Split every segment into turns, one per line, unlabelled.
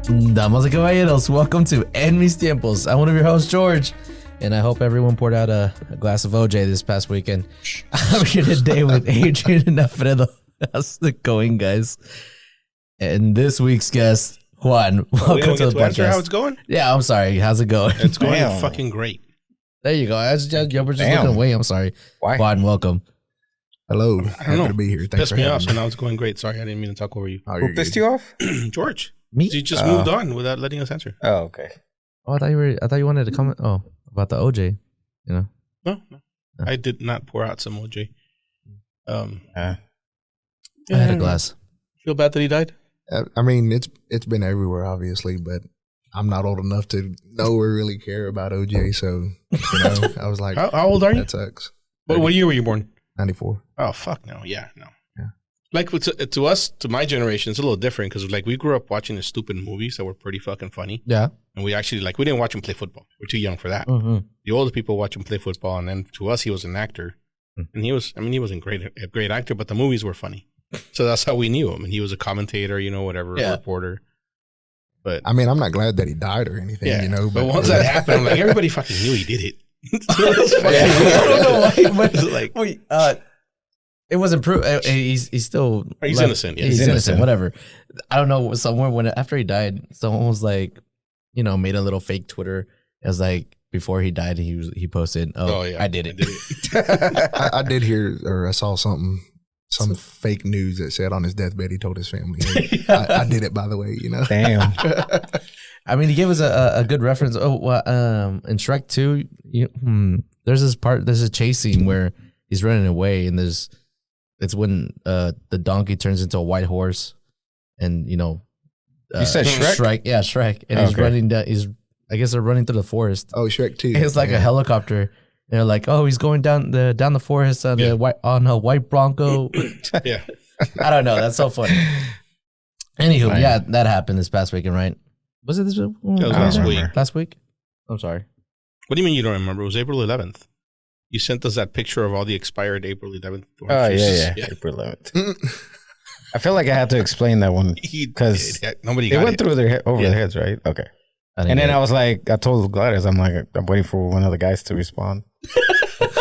Damas y caballeros, welcome to En Mis Tiempos. I'm one of your hosts, George, and I hope everyone poured out a glass of OJ this past weekend. I'm here today with Adrian and Alfredo. How's it going, guys? And this week's guest, Juan. Welcome to the podcast.
How it's going?
Yeah, I'm sorry. How's it going?
It's going fucking great.
There you go. I was just looking away. I'm sorry.
Why?
Juan, welcome.
Hello. Happy to be here. Thanks
Pissed
for
me
having
off,
me.
so now it's going great. Sorry, I didn't mean to talk over you.
Oh,
Who pissed you off?
George.
Me?
You just moved on without letting us answer.
Oh, okay.
Oh, I thought you wanted to comment. Oh, about the OJ. You know.
No. I did not pour out some OJ.
I had a glass.
Feel bad that he died?
I mean, it's been everywhere, obviously, but I'm not old enough to know or really care about OJ. So, I was like,
How old are you?
That sucks.
What year were you born?
94.
Oh, fuck no. Yeah, no. Like to us, to my generation, it's a little different because like we grew up watching the stupid movies that were pretty fucking funny.
Yeah.
And we actually we didn't watch him play football. We're too young for that.
Mm-hmm.
The older people watch him play football, and then to us, he was an actor, and he wasn't a great actor, but the movies were funny. So that's how we knew him, and he was a commentator, whatever, a reporter. But
I mean, I'm not glad that he died or anything,
But once that happened, I'm like, everybody fucking knew he did it.
I don't know why, but like, wait, it wasn't proof. He's still.
He's innocent. Yeah.
He's innocent. Whatever. I don't know. Somewhere after he died, someone was like, made a little fake Twitter. It was like before he died, he posted, "Oh yeah, I did it."
I did hear, or I saw some fake news that said on his deathbed he told his family, hey, I did it, by the way.
Damn.
I mean, he gave us a good reference. In Shrek 2, there's a chase scene where he's running away, and it's when the donkey turns into a white horse, and
you said Shrek?
Yeah, Shrek, and he's running down. I guess they're running through the forest.
Oh, Shrek 2.
It's like a helicopter. And they're like, oh, he's going down the forest on a white Bronco.
Yeah,
I don't know. That's so funny. Anywho, yeah, that happened this past weekend, right? Was it this week?
It was last week.
Last week? I'm sorry.
What do you mean you don't remember? It was April 11th. You sent us that picture of all the expired April 11th.
Oh, yeah. April 11th. I feel like I had to explain that one because
nobody
went through their heads, right? Okay. And then I was like, I told Gladys, I'm like, I'm waiting for one of the guys to respond.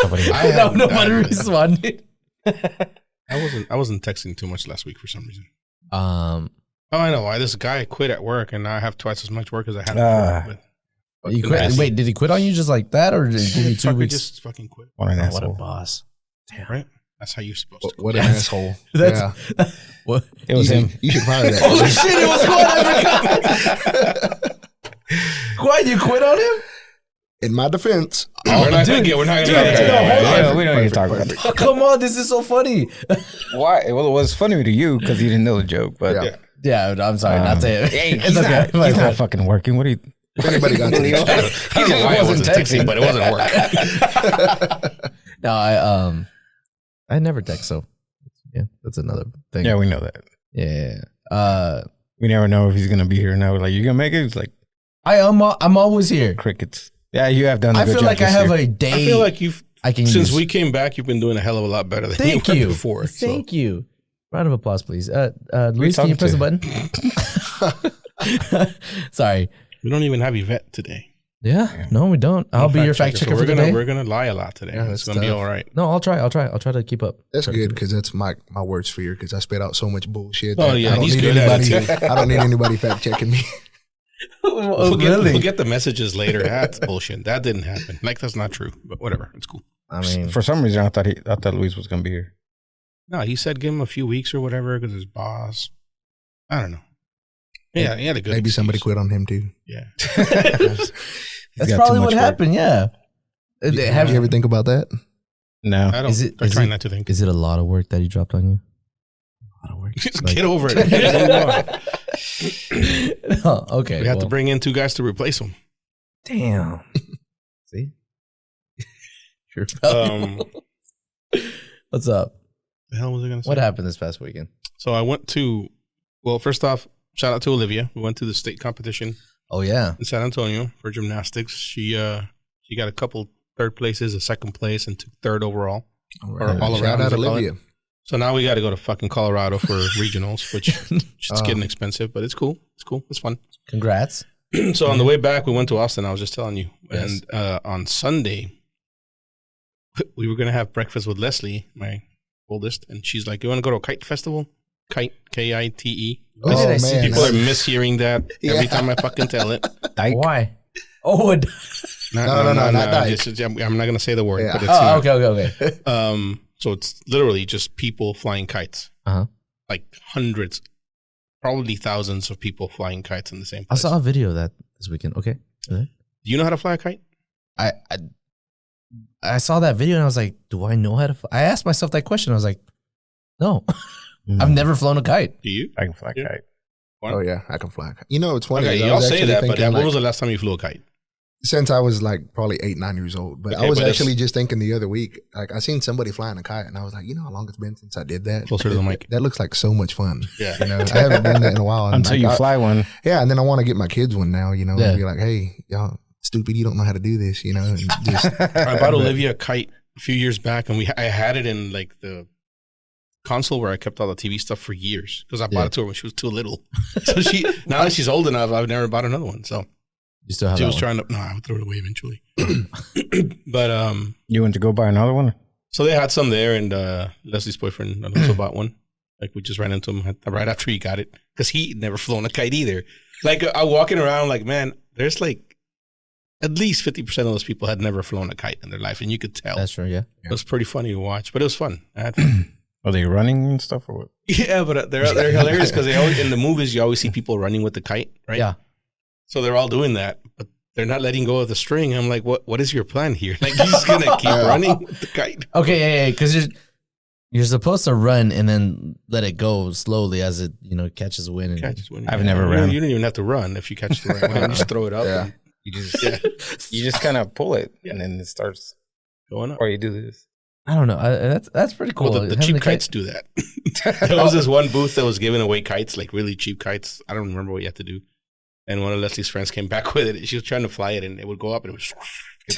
Nobody responded.
I wasn't texting too much last week for some reason.
Oh,
I know why. This guy quit at work, and now I have twice as much work as I had before.
You quit? Wait, did he quit on you just like that, or did he give you 2 weeks?
Just fucking quit.
What an
What
asshole.
a boss! Damn.
Right? That's how you're supposed to.
What an asshole!
What?
It was him.
You should fire that.
Holy shit! It was Juan. I forgot. Juan, you quit on him?
In my defense,
We're not going to
we don't need to talk about it.
Oh, come on, this is so funny.
Why? Well, it was funny to you because you didn't know the joke, but
yeah, I'm sorry, not to him.
Hey, he's not fucking working. What are you?
if anybody got to
I don't know why I wasn't texting, but it wasn't working.
No, I never text, so yeah, that's another thing.
Yeah, we know that.
Yeah.
We never know if he's gonna be here now. Like, you gonna make it? It's like
I'm always here.
Crickets. Yeah, you have done.
I feel like I have a day.
I feel like since
use.
we came back, you've been doing a hell of a lot better than
Thank
you
you
were before.
Thank you. Round of applause, please. Luis, can you press the button? Sorry.
We don't even have Yvette today.
Yeah. No, we don't. I'll be your fact checker for the day.
We're gonna lie a lot today.
Yeah,
it's gonna be all right.
No, I'll try to keep up.
That's good because that's my worst fear because I spit out so much bullshit.
Oh yeah, he's good at it.
I don't need anybody fact checking me.
We'll get the messages later. That's bullshit. That didn't happen. Like, that's not true. But whatever, it's cool.
I mean,
for some reason, I thought Luis was gonna be here.
No, he said give him a few weeks or whatever because his boss. I don't know. Yeah, he had a good.
Maybe
excuse.
somebody quit on him too.
Yeah,
that's probably what happened. Yeah.
Did you ever think about that?
No.
I don't. I'm trying not to think.
Is it a lot of work that he dropped on you?
A lot of work. Just get over it.
Oh, okay.
We have to bring in 2 guys to replace him.
Damn. See? Sure. What's up?
The hell was I going to say?
What happened this past weekend?
So I went to, first off, shout out to Olivia. We went to the state competition.
Oh, yeah.
In San Antonio for gymnastics. She got a couple third places, a second place, and took third overall.
All right.
Or all
Shout
around.
out Olivia.
So now we got to go to fucking Colorado for regionals, which is getting expensive, but it's cool. It's cool. It's fun.
Congrats.
So on the way back, we went to Austin. I was just telling you.
Yes.
And on Sunday, we were going to have breakfast with Leslie, my oldest. And she's like, you want to go to a kite festival? Kite, K-I-T-E.
Oh, man.
People are mishearing that every time I fucking tell it.
Dyke.
Why? Oh,
No, not dyke.
I'm not going to say the word, but it's
oh,
not.
okay.
So it's literally just people flying kites.
Uh-huh.
Like hundreds, probably thousands of people flying kites in the same
I
place.
saw a video of that this weekend. Okay.
Do you know how to fly a kite?
I saw that video and I was like, do I know how to fly? I asked myself that question. I was like, no. I've never flown a kite.
Do you?
I can fly a kite.
Oh yeah, I can fly. You know, it's funny.
Okay,
I was
y'all say
actually
that, but
thinking,
when was the last time you flew a kite?
Since I was like probably 8, 9 years old. But
Okay,
I was
but
actually just thinking the other week, like I seen somebody flying a kite and I was like, you know how long it's been since I did that?
Closer to the mic.
That looks like so much fun.
Yeah.
You know, I haven't done that in a while. And
Until
like,
you fly one.
Yeah, and then I want to get my kids one now, you know,
Yeah.
and be like, hey, y'all stupid, you don't know how to do this, you know. And just,
I bought Olivia a kite a few years back, and I had it in like the console where I kept all the TV stuff for years because I bought it to her when she was too little. So now that she's old enough, I've never bought another one. So
You still have
she
that
was
one.
trying to. No, I would throw it away eventually. But
You went to go buy another one?
so they had some there, and Leslie's boyfriend also bought one. Like we just ran into him right after he got it because he'd never flown a kite either. Like I'm walking around, like man, there's like at least 50% of those people had never flown a kite in their life, and you could tell.
That's true, yeah.
It was pretty funny to watch, but it was fun. I had fun.
Are they running and stuff or what?
Yeah, but they're hilarious because they always in the movies you always see people running with the kite, right?
Yeah.
So they're all doing that, but they're not letting go of the string. I'm like, what is your plan here? Like you're just gonna keep running with the kite?
Okay, yeah, because you're supposed to run and then let it go slowly as it catches wind. And
Catches wind.
I've never ran.
You don't even have to run if you catch the right one. You just throw it up.
Yeah.
And
You just kind of pull it and then it starts,
going up.
or you do this.
I don't know. That's pretty cool.
Well, the
Having
cheap
a kite-
kites do that. There was this one booth that was giving away kites, like really cheap kites. I don't remember what you had to do. And one of Leslie's friends came back with it. She was trying to fly it, and it would go up, and it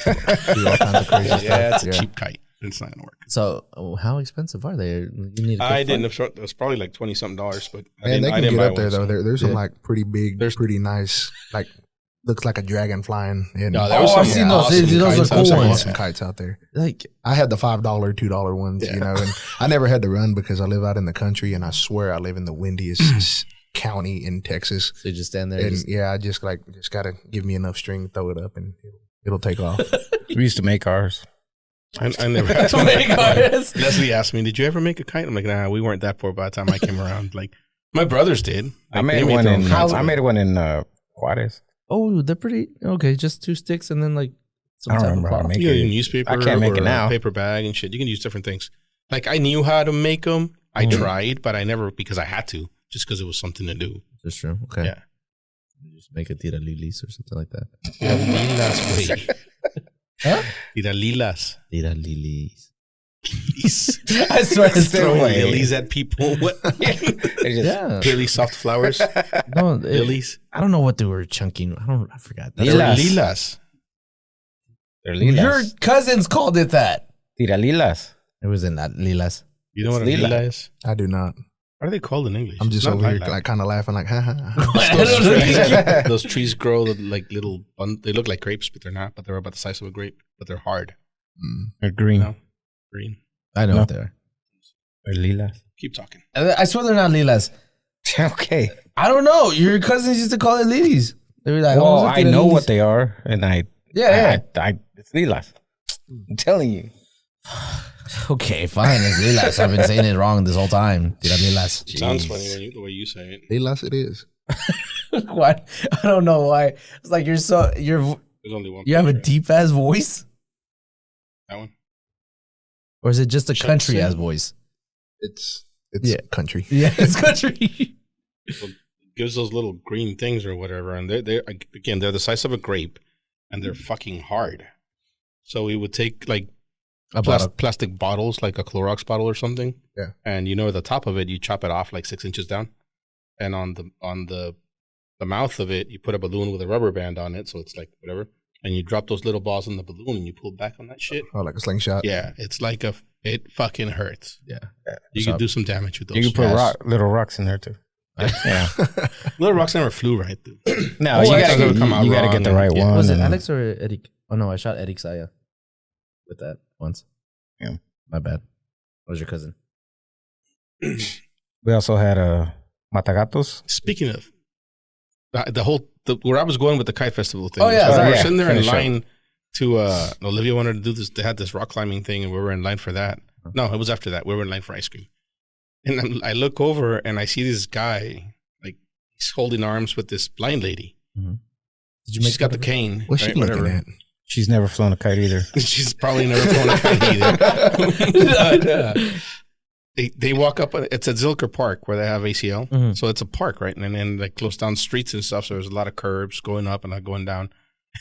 would
do all kinds of crazy stuff.
yeah, it's a cheap kite. It's not gonna work.
So, how expensive are they? You need a
I
good
didn't. It was probably like $20-something, but
And they
I
can
didn't
get
buy
up there
one,
though.
so.
There's some
Yeah.
like pretty big, pretty nice, like looks like a dragon flying. And
No, there was
I've
some
seen those.
awesome
Those
kites.
are cool
some
ones.
awesome kites out there.
Like,
I had the $5, $2 ones,
Yeah.
you know, and I never had to run because I live out in the country, and I swear I live in the windiest county in Texas.
so you just stand there.
And
And
yeah, I just gotta give me enough string to throw it up, and it'll take off.
We used to make ours.
I never had to
make ours.
Leslie asked me, "Did you ever make a kite?" I'm like, "Nah, we weren't that poor by the time I came around." Like my brothers did.
I
Like,
made
they
one
their
in.
own kites.
I made one in Juarez.
Oh, they're pretty okay. Just 2 sticks and then like some
I don't
type
remember how to
of
make
You can
it.
use newspaper.
I can't make
or
it now.
A paper bag and shit. You can use different things. Like I knew how to make them. I tried, but I never because I had to, just because it was something to do.
That's true. Okay.
Yeah.
You just make a tira lilis or something like that.
Lilas, güey.
Huh?
Lilas.
Tira lilis.
I
swear it's
throwing
way.
lilies at people. What?
They just-
Yeah.
Really soft flowers.
No,
Lilies.
I don't know what they were chunking. I forgot.
They were
Lilas.
lilas.
They're lilas.
Your cousins called it that.
Tira lilas.
It was in that lilas.
You know what a
Lila.
lila is?
I do not.
What are they called in English?
I'm just
Not
over here
lilac.
like kind of laughing, like, ha ha. ha.
Those trees grow like little. They look like grapes, but they're not. But they're about the size of a grape. But they're hard.
They're green.
No. Green.
I know
No.
what they are.
They're lilas.
Keep talking.
I swear they're not lilas.
Okay.
I don't know. Your cousins used to call it lilies. They were like,
Well,
"Oh,
I know what they are, and
Yeah.
it's lilas. I'm telling you.
Okay, fine. It's lilas. I've been saying it wrong this whole time. Tira lilas.
It sounds funny the way you say it.
Lilas it is.
What? I don't know why. It's like
There's only one.
you have a
picture.
deep ass voice,
That one.
or is it just a
Should
country
I
ass
say?
voice?
It's
Yeah.
country.
Yeah, it's country.
So it gives those little green things or whatever, and they're the size of a grape, and they're fucking hard. So we would take like plastic bottles, like a Clorox bottle or something.
Yeah.
And the top of it, you chop it off like 6 inches down, and on the mouth of it, you put a balloon with a rubber band on it, so it's like whatever, and you drop those little balls in the balloon and you pull back on that shit.
Oh, like a slingshot.
Yeah, it's like it fucking hurts.
Yeah.
You can do some damage with those.
You can put little rocks in there too. Yeah.
Little rocks never flew right, dude.
No, you gotta get the right one.
Was it Alex or Eric? Oh no, I shot Eric Saya with that once.
Yeah.
My bad. What was your cousin?
We also had Matagatos.
Speaking of where I was going with the kite festival thing.
Oh yeah,
we were
yeah.
sitting there in line to Olivia wanted to do this. They had this rock climbing thing, and we were in line for that. No, it was after that. We were in line for ice cream, and I look over and I see this guy like he's holding arms with this blind lady.
Mm-hmm.
She's got the cane.
What's she looking at?
She's never flown a kite either.
She's probably never flown a kite either. They walk up. It's at Zilker Park where they have ACL. Mm-hmm. So it's a park, right? And then they close down streets and stuff. So there's a lot of curbs going up and not going down.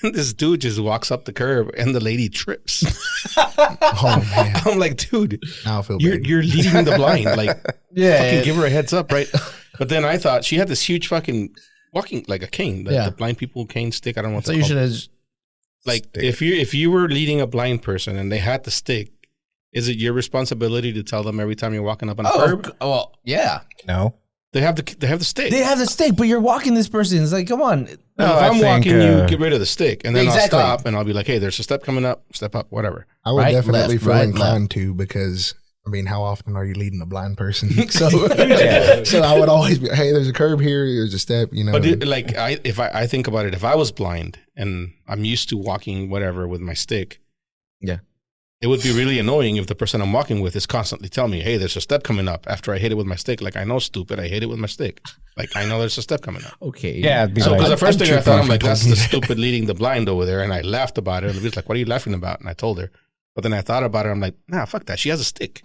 And this dude just walks up the curb and the lady trips.
Oh, man.
I'm like, dude,
now I feel
you're leading the blind. Like,
yeah,
give her a heads up, right? But then I thought she had this huge fucking walking, like a cane, like the blind people cane stick. I don't know what
so you should have.
Like, if you were leading a blind person and they had the stick, is it your responsibility to tell them every time you're walking up on a curb?
Well, yeah.
No.
They have the stick.
They have the stick, but you're walking this person. It's like, come on.
No, if I'm walking, you get rid of the stick, and then
exactly.
I'll stop and I'll be like, "Hey, there's a step coming up. Step up, whatever."
I would definitely feel inclined to, because I mean, how often are you leading a blind person? So, so I would always be, "Hey, there's a curb here. There's a step." You know.
But if I think about it, if I was blind and I'm used to walking whatever with my stick,
yeah.
It would be really annoying if the person I'm walking with is constantly telling me, "Hey, there's a step coming up." After I hit it with my stick, like I know, stupid, I hit it with my stick. Like I know there's a step coming up.
Okay.
Yeah.
So because the first thing I thought, I'm like, that's the stupid leading the blind over there, and I laughed about it. And it was like, "What are you laughing about?" And I told her, but then I thought about it. I'm like, "Nah, fuck that. She has a stick.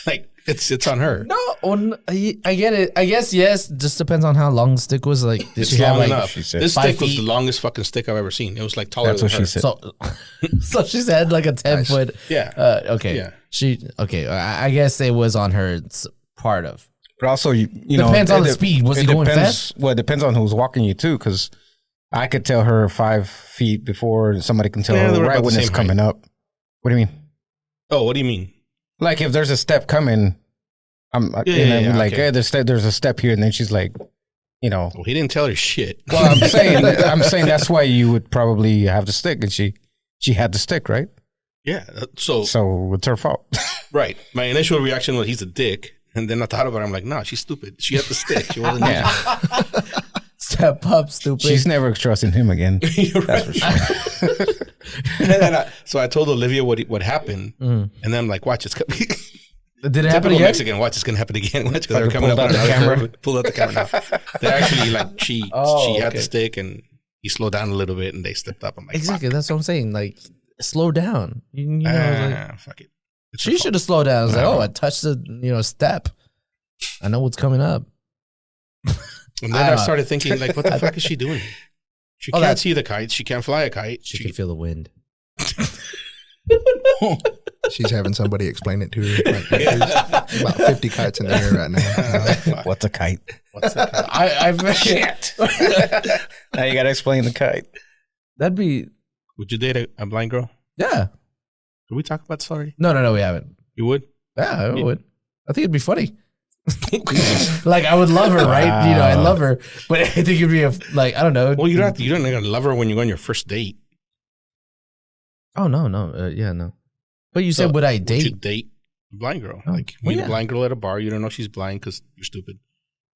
Like it's on her."
No, I get it. I guess yes. Just depends on how long the stick was. Like
it's long enough.
She said.
This stick was the longest fucking stick I've ever seen. It was like taller than her.
She said.
So she said like a 10-foot.
Yeah.
Okay.
Yeah.
I guess it was on her part of.
But also, you know,
depends on the speed. Was he going fast?
Well, it depends on who's walking you too, because I could tell her 5 feet before somebody can tell her right when it's coming up. What do you mean?
Oh, what do you mean?
Like if there's a step coming, hey, there's a step here, and then she's like, you know.
Well, he didn't tell her shit.
Well, I'm saying that's why you would probably have the stick, and she had the stick, right?
Yeah. So
it's her fault.
Right. My initial reaction was he's a dick, and then I thought about it. I'm like, nah, she's stupid. She had the stick. She wasn't.
Step up, stupid.
She's never trusting him again. That's for sure.
And then so I told Olivia what happened, and then I'm like, watch, it's
did it happen again?
Mexican, watch, it's gonna happen again. Watch, because they're coming up on the camera. Pull out the camera now. They actually like she had the stick, and he slowed down a little bit, and they stepped up. I'm like,
exactly. That's what I'm saying. Like, slow down. You know,
fuck it.
She should have slowed down. I was like, I touched the step. I know what's coming up.
And then I started thinking, like, what the fuck is she doing? She can't see the kite. She can't fly a kite.
She can feel the wind.
She's having somebody explain it to her. Like, there's about 50 kites in the air right now.
What's a kite?
What's a kite?
Shit. Now you gotta explain the kite.
That'd be.
Would you date a blind girl?
Yeah.
Did we talk about this already?
No, we haven't.
You would?
Yeah, I would. I think it'd be funny. Like I would love her, right? Wow. You know, I love her, but I think it'd be I don't know.
Well, you don't love her when you go on your first date.
Oh no, no. But you said, would I date?
Would you date a blind girl? Like meet a blind girl at a bar. You don't know she's blind because you're stupid.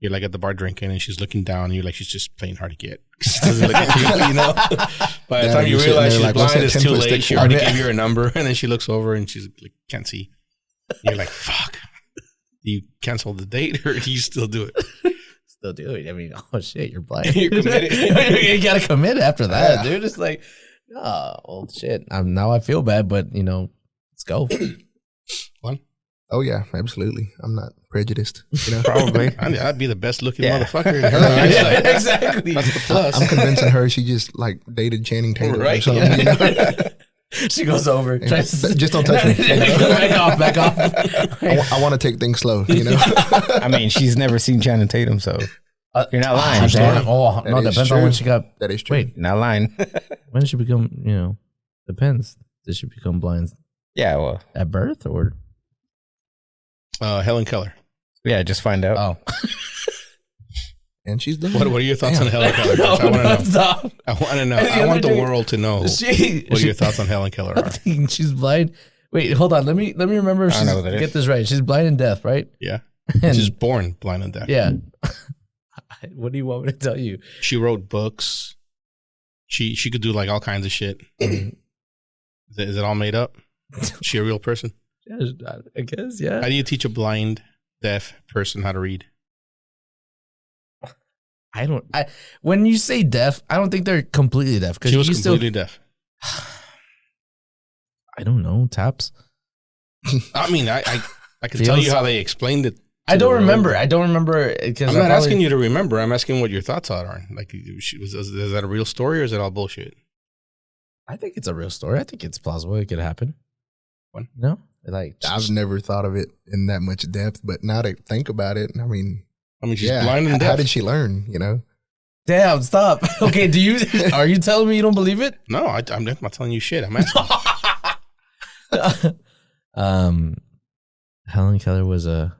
You're like at the bar drinking, and she's looking down, and you're like, she's just playing hard to get. She doesn't look at you, you know. By the time you realize she's blind, it's too late. She already gave you her number, and then she looks over, and she's like, can't see. And you're like, fuck. Do you cancel the date, or do you still do it?
Still do it. I mean, oh shit, you're blind.
You're committed.
You gotta commit after that, dude. It's like, well, shit. Now I feel bad, but let's go.
One.
Oh yeah, absolutely. I'm not prejudiced.
Probably.
I'd be the best looking motherfucker in her eyesight.
Exactly.
That's the plus.
I'm convincing her she just like dated Channing Tatum or something.
Yeah. She goes over.
Just don't touch me.
Back off.
I want to take things slow.
I mean, she's never seen Channing Tatum, so. You're not lying.
Oh, no, depends on when she got.
That is true.
Wait,
not lying.
when did she become? Depends. Did she become blind?
Yeah, well,
at birth or?
Helen Keller.
Yeah, just find out.
Oh.
And she's done.
What are your thoughts on Helen Keller? I want to know. I want to know. I want the world to know what your thoughts on Helen Keller are.
She's blind. Wait, hold on. Let me remember. Get this right. She's blind and deaf, right?
Yeah.
And,
she's born blind and deaf.
Yeah. What do you want me to tell you?
She wrote books. She could do like all kinds of shit. Is it all made up? Is she a real person?
Yeah, I guess. Yeah.
How do you teach a blind, deaf person how to read?
When you say deaf, I don't think they're completely deaf.
She was completely deaf.
I don't know. Taps.
I mean, I can tell you how they explained it.
I don't remember. I don't remember.
I'm not asking you to remember. I'm asking what your thoughts are. Like, is that a real story or is it all bullshit?
I think it's a real story. I think it's plausible. It could happen.
What?
No? Like,
I've never thought of it in that much depth, but now to think about it, I mean,
she's blind and deaf.
How did she learn,
Damn, stop. Okay, are you telling me you don't believe it?
No, I'm not telling you shit. I'm asking.
Helen Keller was a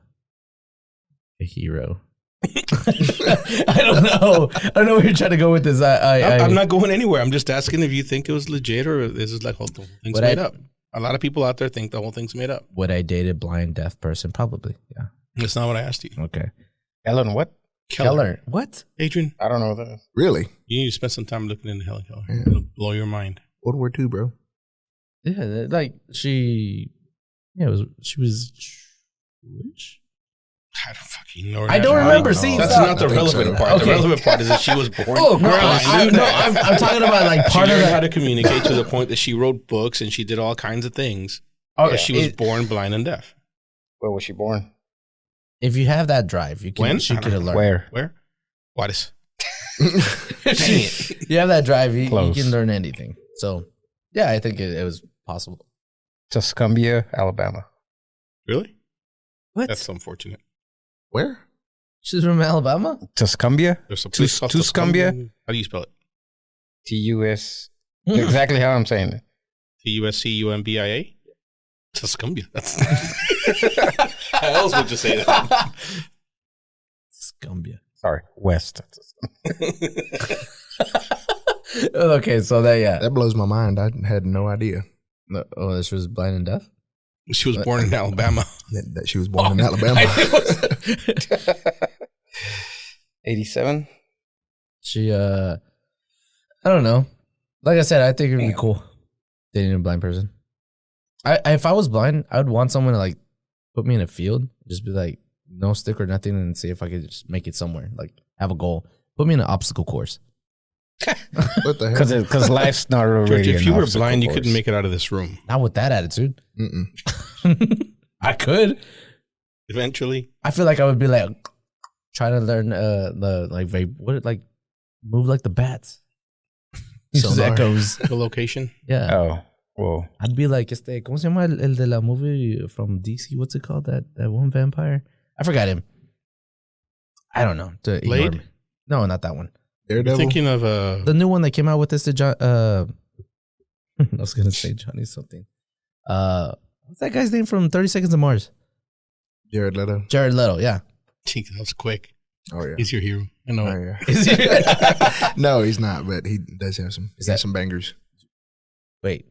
hero. I don't know where you're trying to go with this.
I'm not going anywhere. I'm just asking if you think it was legit or is it like whole thing's made up. A lot of people out there think the whole thing's made up.
Would I date a blind deaf person? Probably. Yeah.
That's not what I asked you.
Okay.
Helen what?
Keller. What?
Adrian?
I don't know what that is.
Really?
You need to spend some time looking into Helen Keller.
Yeah.
It'll blow your mind.
World War II, bro.
Yeah, like she was Jewish.
I don't fucking know.
I don't remember. See,
that's not the relevant part. Okay. The relevant part is that she was born.
Oh, gross! I'm talking about like part of
how to communicate to the point that she wrote books and she did all kinds of things.
Okay,
she was born blind and deaf.
Where was she born?
If you have that drive, you can.
When?
She could have learned.
Where? What is?
Dang it! You have that drive, you can learn anything. So, yeah, I think it was possible.
Tuscumbia, Alabama.
Really?
What?
That's unfortunate.
Where?
She's from Alabama?
Tuscumbia? Tuscumbia?
How do you spell it?
T-U-S. Exactly how I'm saying it.
T-U-S-C-U-M-B-I-A? Tuscumbia. How else would you say that?
Tuscumbia.
Sorry, West.
Okay, so
that blows my mind. I had no idea.
Oh, she was blind and deaf?
She was born in Alabama.
That she was born in Alabama.
87.
She, I don't know. Like I said, I think it'd be cool dating a blind person. If I was blind, I would want someone to like put me in a field, just be like no stick or nothing, and see if I could just make it somewhere. Like have a goal. Put me in an obstacle course.
What the hell?
Because life's not really.
George, if you were blind, you couldn't make it out of this room.
Not with that attitude. I could.
Eventually.
I feel like I would be like trying to learn move like the bats. So echoes.
The location.
Yeah.
Oh. Whoa.
I'd be like, ¿cómo se llama el de la movie from DC? What's it called? That one vampire? I forgot him. I don't know.
Blade?
No, not that one.
Daredevil? You're thinking of
the new one that came out with this. I was gonna say Johnny something. What's that guy's name from 30 Seconds to Mars?
Jared Leto.
Jared Leto, yeah.
That was quick.
Oh yeah,
he's your hero. I know.
Oh, yeah. No, he's not, but he does have some bangers.
Wait,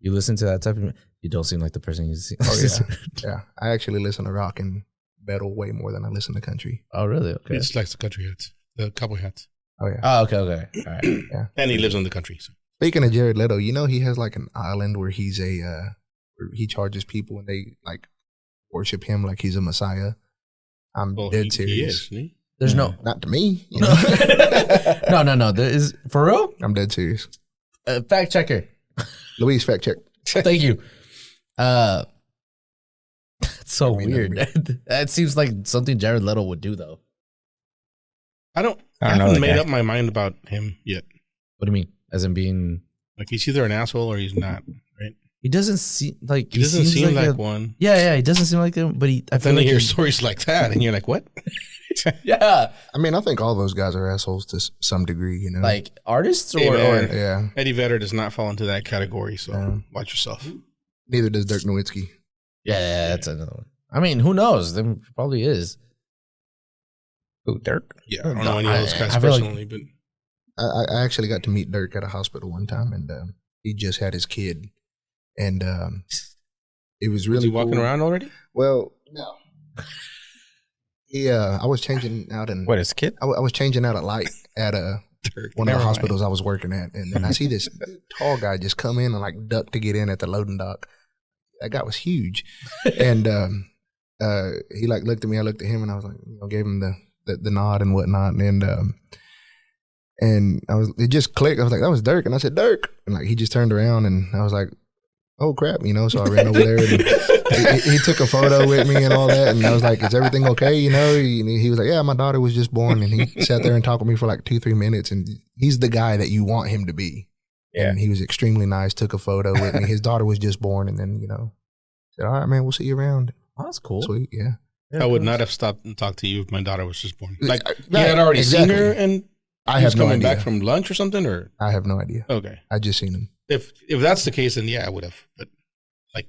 you listen to that type of? You don't seem like the person you see.
Oh yeah, yeah. I actually listen to rock and metal way more than I listen to country.
Oh really? Okay.
He just likes the country hats, the cowboy hats.
Oh yeah.
Oh okay. All right.
Yeah. And he lives in the country. So.
Speaking of Jared Leto, he has like an island where he's where he charges people and they like worship him like he's a messiah. I'm dead serious.
He is, isn't he?
There's no,
not to me.
No. There is for real.
I'm dead serious.
Fact checker.
Louise, fact check.
Thank you. It's so weird. That seems like something Jared Leto would do, though.
I haven't made up my mind about him yet.
What do you mean? As in being
like he's either an asshole or he's not, right?
He doesn't seem like
he doesn't seem like one.
Yeah, he doesn't seem like him. But I feel
then
like
you hear stories like that, and you're like, what?
Yeah.
I mean, I think all those guys are assholes to some degree, you know?
Like artists or
yeah.
Eddie Vedder does not fall into that category, so watch yourself.
Neither does Dirk Nowitzki.
Yeah, that's another one. I mean, who knows? There probably is.
Who, Dirk?
Yeah, I don't know any of those guys
I feel
personally, but
I actually got to meet Dirk at a hospital one time, and he just had his kid, and it was really
he walking around already?
Well, no. I was changing out
What, his kid?
I was changing out a light at one of the hospitals I was working at, and then I see this tall guy just come in and like duck to get in at the loading dock. That guy was huge, and he like looked at me. I looked at him, and I was like, gave him the nod and whatnot, and it just clicked. I was like, that was Dirk, and I said, Dirk, and like he just turned around, and I was like, oh crap, so I ran over there, and he took a photo with me and all that, and I was like, is everything okay? He was like, yeah, my daughter was just born, and he sat there and talked with me for like 2-3 minutes, and he's the guy that you want him to be. Yeah. And he was extremely nice, took a photo with me. His daughter was just born, and then, said, all right, man, we'll see you around.
Oh, that's cool.
Sweet, yeah.
I would not have stopped and talked to you if my daughter was just born. Like, you had already seen her, and
I have no
coming
idea.
back from lunch or something, or?
I have no idea.
Okay.
I just seen him.
If that's the case, then yeah, I would have. But, like,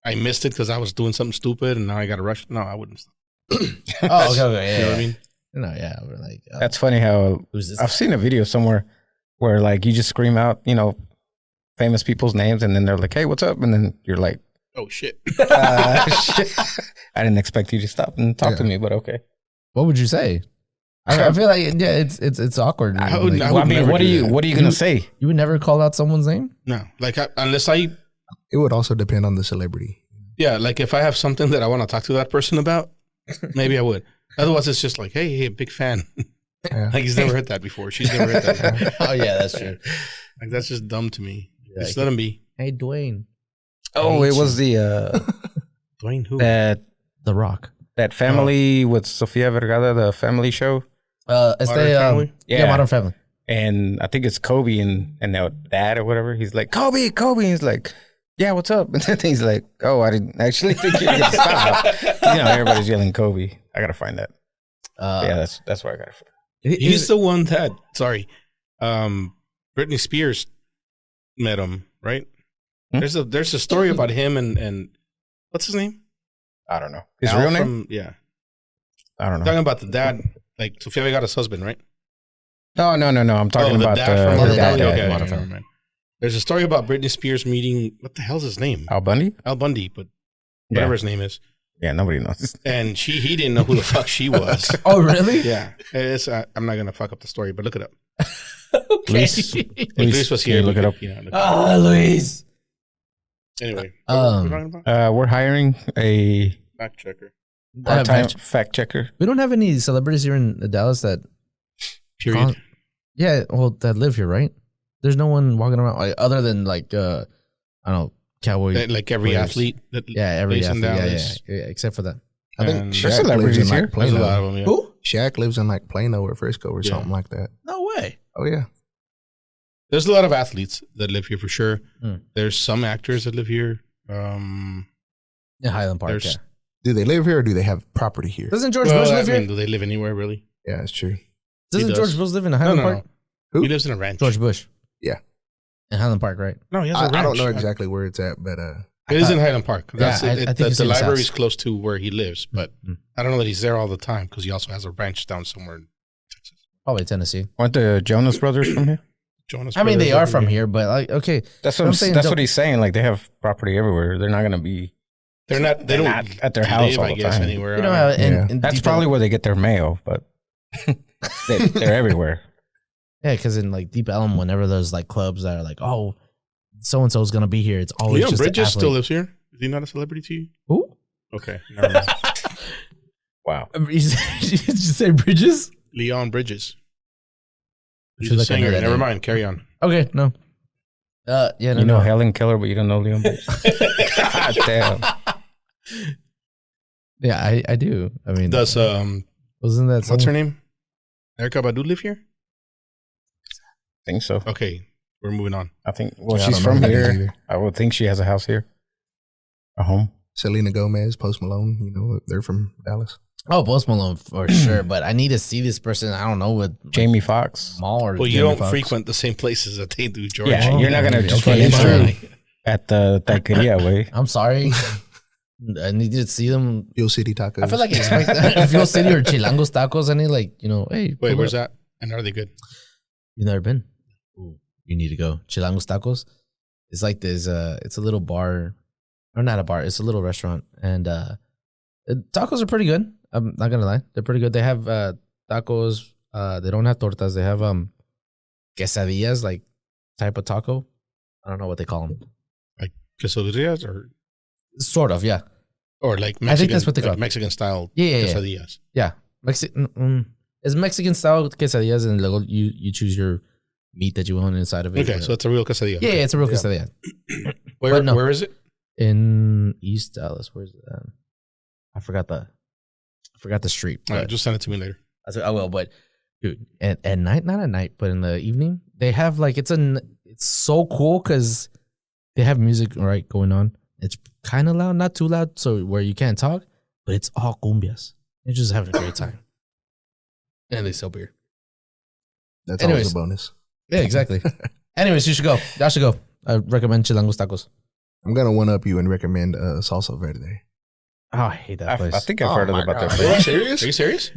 I missed it because I was doing something stupid, and now I got to rush. No, I wouldn't.
Oh, okay, yeah.
You know what I mean?
No, yeah. We're like,
that's funny how I've seen a video somewhere where like you just scream out, famous people's names, and then they're like, hey, what's up? And then you're like,
oh, shit.
shit. I didn't expect you to stop and talk to me, but okay.
What would you say? I feel like it's awkward.
I would
what are you gonna say?
You would never call out someone's name?
No, like unless I.
It would also depend on the celebrity.
Yeah, like if I have something that I want to talk to that person about, maybe I would. Otherwise, it's just like, hey, big fan.
Yeah.
Like he's never heard that before. She's never heard that before.
Oh yeah, that's true.
Like that's just dumb to me.
Yeah,
just let him be.
Hey, Dwayne.
Oh, it was the
Dwayne who?
The
Rock.
That family with Sofia Vergara, the family show.
It's
Modern Family?
Yeah, Modern Family.
And I think it's Kobe and their dad or whatever. He's like, Kobe. And he's like, yeah, what's up? And then he's like, oh, I didn't actually think you were going to stop. Everybody's yelling Kobe. I got to find that. Yeah, that's where I got it.
He's the one that, Britney Spears met him, right?
Hmm?
There's a story about him and what's his name?
I don't know. His real name?
Yeah.
I don't know.
Talking about the dad, like Sofia Vergara's husband, right?
No. I'm talking about the
dad. Okay,
Modern
never mind. There's a story about Britney Spears meeting, what the hell's his name?
Al Bundy,
but whatever his name is.
Yeah, nobody knows.
And he didn't know who the fuck she was.
Oh, really?
Yeah. I'm not going to fuck up the story, but look it up.
Luis
was here.
Look it up.
Luis.
Anyway, what are we talking about?
We're hiring a
Fact checker.
part-time fact checker.
We don't have any celebrities here in Dallas that...
Period.
That live here, right? There's no one walking around other than I don't know, cowboy.
Like every
players.
athlete.
Every athlete.
Yeah.
Except for that.
I think
And
Shaq lives in like
There's a
Plano.
lot of them, yeah.
Who?
Shaq lives in like Plano or Frisco or something like that.
No way.
Oh yeah.
There's a lot of athletes that live here for sure.
Mm.
There's some actors that live here.
In Highland Park. Yeah.
Do they live here or do they have property here?
Doesn't George Bush live here?
Do they live anywhere really?
Yeah, that's true.
Doesn't George Bush live in Highland Park?
Who?
He lives in a ranch.
George Bush.
Yeah.
In Highland Park, right?
No, he has a ranch.
I don't know exactly where it's at, but
it is in Highland Park. That's
I think it's
the
in his
library is
house.
close to where he lives, but I don't know that he's there all the time because he also has a ranch down somewhere in Texas.
Probably Tennessee.
Aren't the Jonas Brothers from here?
I mean, they are from here, but okay.
That's what that's what he's saying. Like they have property everywhere. They're not going to be.
They're not. They don't
not at their house all the time.
Anywhere.
That's probably where they get their mail, but they're everywhere.
Yeah, because in like Deep Ellum, whenever there's like clubs that are like, oh, so and so is gonna be here, it's always
Leon
just
Bridges still lives here. Is he not a celebrity to you?
Who?
Okay, never mind.
Wow.
Did you say Bridges?
Leon Bridges. He's
Feel
a
like I know
singer.
that
Never
name.
mind. Carry on.
Okay, no. Yeah, no,
you know Helen Keller, but you don't know Leon Bridges. God damn.
Yeah, I do. I mean,
Does
wasn't that
what's her name? Erica Badu live here?
I think so.
Okay, we're moving on.
I think. Well,
Yeah, I
she's
don't know
from
who that is
here.
either.
I would think she has a house here, a home.
Selena Gomez, Post Malone. You know, they're from Dallas.
Oh, Post Malone for sure. But I need to see this person. I don't know with
Jamie Foxx.
Mall or
Well, you
Jamie
don't
Foxx.
frequent the same places that they do, George.
Yeah, you're not gonna just
Okay,
run
it's
into
true.
him at the taqueria way.
I'm sorry. I need to see them.
Fuel City Tacos.
I feel like if Fuel City or Chilangos Tacos, I need like, you know, hey.
Wait,
pull
where's
up.
that? And are they good?
You've never been? Ooh, you need to go. Chilangos Tacos. It's like this. It's a little bar, or not a bar. It's a little restaurant, and tacos are pretty good. I'm not gonna lie, they're pretty good. They have tacos. They don't have tortas. They have quesadillas, like type of taco. I don't know what they call them.
Like quesadillas or
Sort of, yeah.
Or like Mexican,
I think that's what they call it.
Mexican style
Yeah.
quesadillas.
Yeah. It's Mexican style quesadillas, and luego you choose your meat that you want inside of it.
Okay, so it's a real quesadilla.
Yeah, it's a real quesadilla.
Where
no.
where is it?
In East Dallas. Where's it? I forgot the street.
All right,
But
just send it to me later.
I will, but dude, at night, not at night, but in the evening, they have like it's so cool because they have music right going on. It's kind of loud, not too loud, so where you can't talk, but it's all cumbias. You're just having a great time. And they sell beer.
That's
Anyways.
always a bonus.
Yeah, exactly. Anyways, you should go. Y'all should go. I recommend Chilangos Tacos.
I'm gonna one up you and recommend Salsa Verde.
Oh, I hate that place.
I think I've
Oh
heard
my
about
God.
that
Are you
place.
serious? Are you serious?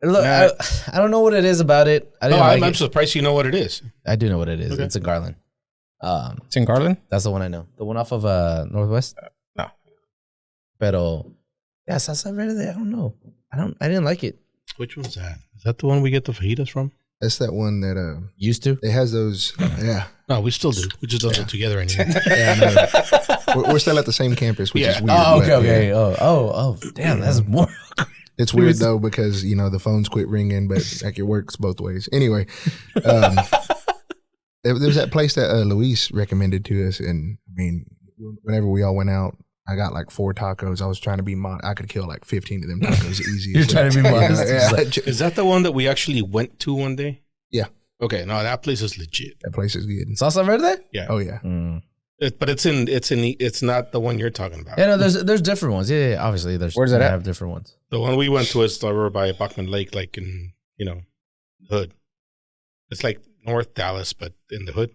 Look,
Nah.
I don't know what it is about it. I
No,
didn't like
I'm
it.
surprised you know what it is.
I do know what it is.
Okay.
It's in Garland.
It's in Garland?
That's the one I know. The one off of Northwest.
No.
Pero yeah, salsa verde. I don't know. I didn't like it.
Which one's that? Is that the one we get the fajitas from?
That's that one that
Used to.
it has those. Yeah,
No, we still do. We just don't do it together anymore.
yeah. I know. We're still at the same campus, which is
Yeah.
weird.
Oh,
but,
okay.
yeah.
Oh, damn. That's more.
It's weird though because the phones quit ringing, but like it works both ways. Anyway, there was that place that Luis recommended to us, and I mean, whenever we all went out, I got like 4 tacos. I was trying to be I could kill like 15 of them tacos easy.
You're trying to be modest.
Yeah.
Is that the one that we actually went to one day?
Yeah.
Okay, no, that place is legit.
That place is good.
Salsa verde.
Yeah.
Oh yeah.
Mm.
But it's not the one you're talking about.
Yeah, no. There's different ones. Yeah. Obviously,
Where's it
they
at?
have different ones.
The one we went to is over by Bachman Lake, like in, the hood. It's like North Dallas, but in the hood.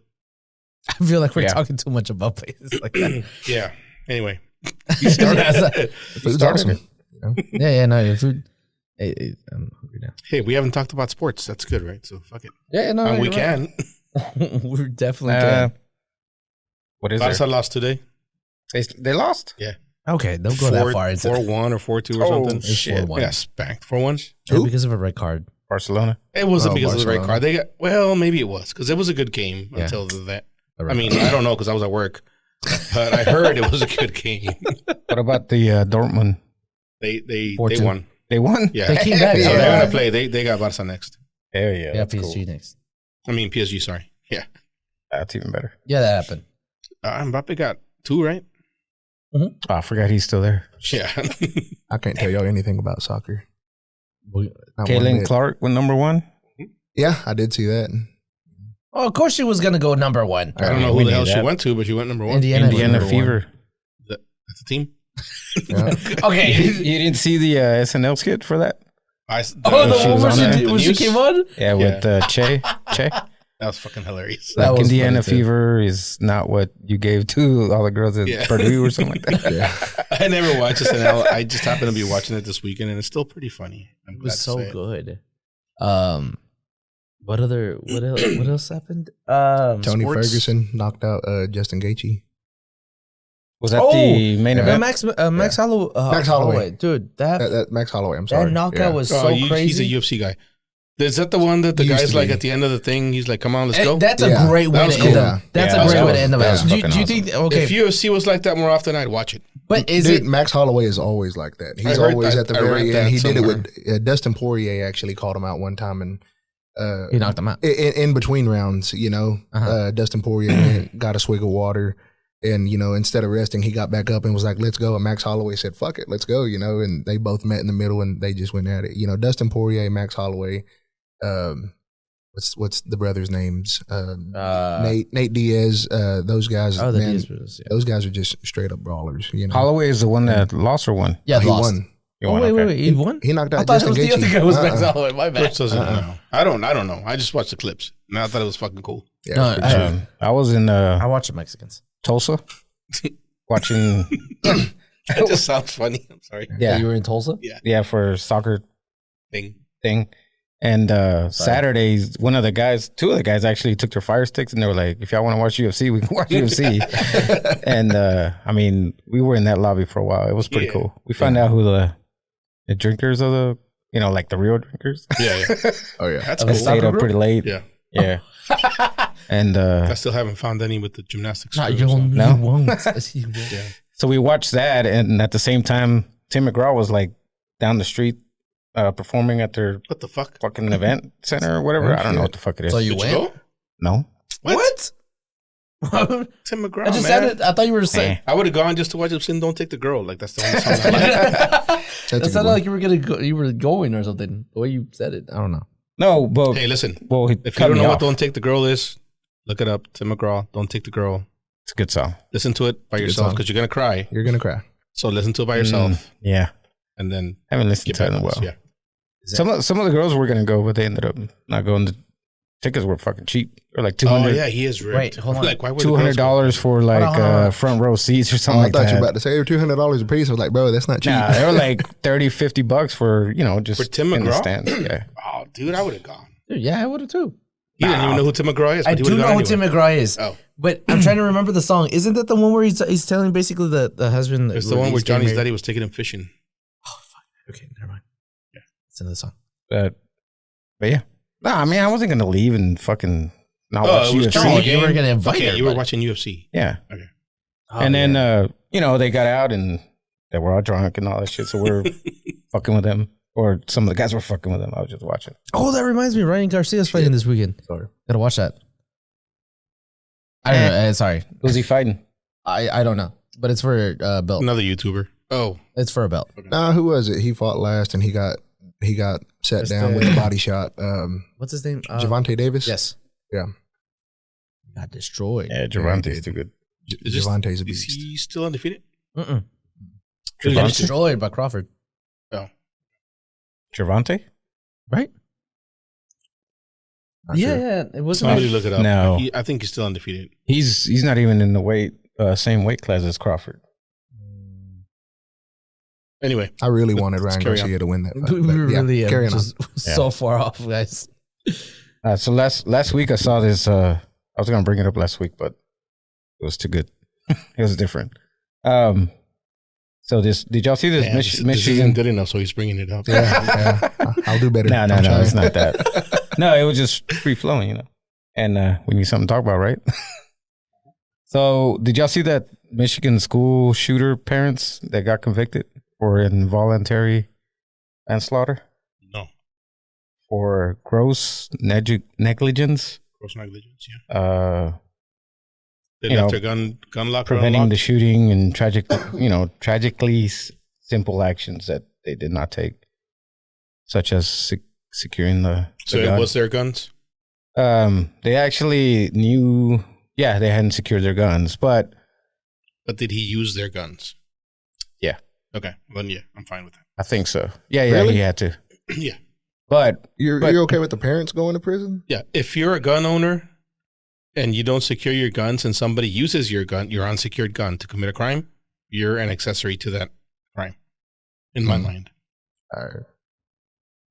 I feel like we're
Yeah.
talking too much about places like that.
Yeah. Anyway.
You started.
The food's
started
awesome.
Yeah. No, your food. Hey, I'm hungry now.
Hey, we haven't talked about sports. That's good, right? So fuck it.
Yeah, no,
We
you're right.
can.
We're definitely can.
What is
Barca
it?
lost today.
They lost?
Okay, don't go that far into
4-1 or 4-2 or something.
It's
shit.
4-1.
Yeah, spanked 4-1.
Yeah, because of a red card.
Barcelona.
It wasn't
Oh,
because of the red
Barcelona.
card. They got maybe it was because it was a good game
Yeah.
until that.
A
I
red
mean,
card.
I don't know because I was at work, but I heard it was a good game.
What about the Dortmund?
They
4-2.
won.
They won?
Yeah,
They came back.
So
Yeah.
they're gonna play. They got Barca next.
Hell yeah.
Yeah,
That's
PSG
cool.
next.
I mean PSG. Sorry. Yeah.
That's even better.
Yeah, that happened.
Mbappe got 2, right?
Oh, I forgot he's still there.
Yeah.
I can't tell y'all anything about soccer. Not one
Kaylin
bit.
Clark went number 1.
Yeah, I did see that.
Oh, of course she was gonna go number 1.
I don't know
we
who the
knew
hell she
that.
went to, but she went number 1.
Indiana
Indiana
number
Fever.
That's a team.
Yeah.
Okay.
You didn't see the SNL skit for that?
Oh, the
She
one
was
where
on there?
she, when she
news?
came on?
Yeah, with Che.
That was fucking hilarious.
That
Like
was
Indiana
funny, too.
Fever is not what you gave to all the girls at
Yeah.
Purdue or something like that.
Yeah.
I never watched SNL. I just happened to be watching it this weekend, and it's still pretty funny. I'm
It
glad
was
to
so
say it.
good. What else happened?
Tony
Sports.
Ferguson knocked out Justin Gaethje.
Was that
Oh,
the main
yeah.
event?
Max
Max
Holloway. Dude, that
Max Holloway. I'm sorry.
knockout
Yeah.
was
Oh,
so
he's
crazy.
a UFC guy. Is that the one that the
He used
guy's
to
like
be.
at the end of the thing? He's like, "Come on, let's go."
That's a
Yeah.
great
That
way
was
to end
cool.
them. That's
Yeah,
a
that
great
was
way to end the
cool.
match.
That was
Do you
fucking
think? Okay,
If UFC was like that more often, I'd watch it.
but is
Dude,
it?
Max Holloway is always like that.
I
He's
heard
always
that.
at the
I read
very
that
end. He did it
somewhere.
with Dustin Poirier. Actually called him out one time, and
He knocked him out.
in between rounds,
Uh-huh.
Dustin Poirier got a swig of water, and instead of resting, he got back up and was like, "Let's go." And Max Holloway said, "Fuck it, let's go." And they both met in the middle, and they just went at it. Dustin Poirier, Max Holloway. what's the brothers' names? Nate Diaz. Those guys.
Oh, the
man,
Diaz brothers, yeah.
those guys are just straight up brawlers. You know,
Holloway is the one that lost or won?
Yeah,
he
lost.
won.
Oh, wait. He won?
He knocked
I
out
thought it
Justin
was the other
Gaethje.
guy was Max Holloway. My bad.
Chris doesn't know. I don't know. I just watched the clips and I thought it was fucking cool.
Yeah,
No,
it's pretty sweet.
I was in
I watch the Mexicans.
Tulsa watching.
That just sounds funny. I'm sorry.
Yeah,
You were in Tulsa?
yeah, for soccer
Thing.
thing. And Saturdays, two of the guys actually took their fire sticks and they were like, if y'all want to watch UFC, we can watch UFC. And I mean, we were in that lobby for a while. It was pretty cool. We found out who the drinkers of the, like the real drinkers.
Yeah.
Oh yeah,
That's
They
cool.
stayed up pretty late.
Yeah.
Yeah. And
I still haven't found any with the gymnastics.
No,
crew,
you
so-
won't.
No?
You won't. You won't.
Yeah.
so we watched that. And at the same time, Tim McGraw was like down the street performing at their
What the fuck?
fucking event center or whatever.
Oh,
I don't know
shit.
what the fuck it is.
So you
Did you
went?
go?
No.
What?
What?
Tim McGraw,
I just
man.
said it. I thought you were saying.
Eh.
I would have gone just to watch him sing "Don't Take the Girl." Like that's the only song I like.
That
That's a good
sounded
one.
like you were gonna go. You were going or something. The way you said it, I don't know.
No, but
Hey, listen.
well, he
If
cut
you don't
me
know what
off.
"Don't Take the Girl" is, look it up. Tim McGraw, "Don't Take the Girl."
It's a good song.
Listen to it by
It's a good
yourself
song.
because you're gonna cry.
You're gonna cry.
So listen to it by yourself
Yeah.
and then
Haven't listened
get
to it
back
in a
on us.
while.
Yeah.
Some of the girls were gonna go, but they ended up not going. The tickets were fucking cheap. They're like
Oh
$200
yeah, he is ripped.
Wait, hold on.
Like why would the girls go?
$200 for like
Hold on.
front row seats or
Oh,
something
I
like
thought
that.
you were about to say they were $200 a piece. I was like, bro, that's not cheap.
Nah, they were like $30-$50 for just
For Tim
in the
McGraw?
stands. Yeah,
Oh, dude, I would have gone.
Dude, yeah, I would have too.
He didn't even know who Tim McGraw is. But
I
he
do
would've
know
gone
who Tim
anyway.
McGraw is,
Oh,
but I'm trying to remember the song. Isn't that the one where he's telling basically the husband?
it's the one where Johnny's daddy was taking him fishing.
Okay, never mind.
Yeah.
It's another song.
but yeah. No, I mean I wasn't gonna leave and fucking not
Oh,
watch
it was
UFC.
Johnny.
You were gonna invite
Okay, you were
everybody.
watching UFC.
Yeah,
Okay.
Oh,
and then
yeah.
they got out and they were all drunk and all that shit. So we're fucking with them, or some of the guys were fucking with them. I was just watching.
Oh, that reminds me. Ryan Garcia's fighting this weekend.
Sorry.
Gotta watch that. I don't know. Sorry,
Who's he fighting?
I don't know, but it's for a belt.
Another YouTuber. Oh,
It's for a belt.
Nah, who was it? He fought last and he got set
Just
down
the-
with a body shot.
What's his name?
Javante Davis.
Yes.
Yeah.
Got destroyed.
Yeah, Gervonta's too good.
is this-
Javante's a
is
beast.
he still undefeated?
Mm-mm. He got
Gervonta?
destroyed by Crawford.
Gervonta?
Right?
Not
Yeah,
sure.
yeah. It was
Somebody look it up.
No.
I think he's still undefeated.
He's not even in the same weight class as Crawford.
Anyway,
I really wanted
Let's
Ryan
carry
Garcia to win that fight.
We
but
really
carry on.
just so far off, guys.
So last week I saw this. I was gonna bring it up last week, but it was too good. It was different. So did y'all see this
damn, this isn't
Michigan?
good enough, so he's bringing it up.
Yeah. I'll do better.
No,
I'm
it's
trying.
not that. No, it was just free flowing, And we need something to talk about, right? So did y'all see that Michigan school shooter parents that got convicted for involuntary manslaughter
No,
for gross negligence?
gross negligence. Yeah, they
you
left
know,
their gun locker
Preventing the
unlocked.
shooting and tragically simple actions that they did not take, such as securing the
So it
gun.
was their guns.
They actually knew, they hadn't secured their guns, but
But did he use their guns?
Yeah.
Okay. Then yeah, I'm fine with that.
I think so. Yeah,
Really?
he had to.
Yeah.
But
You're okay with the parents going to prison?
Yeah. If you're a gun owner and you don't secure your guns and somebody uses your gun, your unsecured gun to commit a crime, you're an accessory to that crime. In my mind.
All right.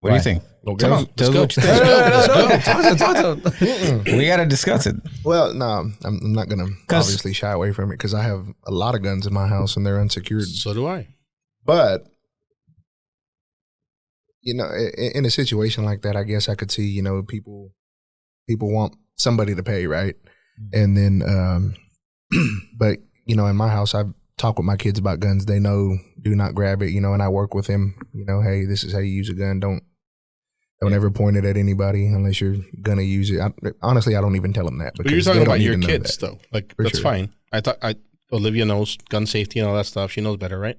what do you think?
Well,
Tell us
Let's go.
what you
Let's
think.
go.
We got to discuss it.
Well, no, I'm not going to
'Cause-
obviously shy away from it because I have a lot of guns in my house and they're unsecured.
So do I.
But, in a situation like that, I guess I could see, people want somebody to pay, right? And then, but, in my house, I've talked with my kids about guns. They know, do not grab it, and I work with them, hey, this is how you use a gun. Don't ever point it at anybody unless you're going to use it. Honestly, I don't even tell them that.
But you're
because
talking
they don't
about your
even know
kids,
that.
though. Like,
For
that's
sure.
fine. Olivia knows gun safety and all that stuff. She knows better, right?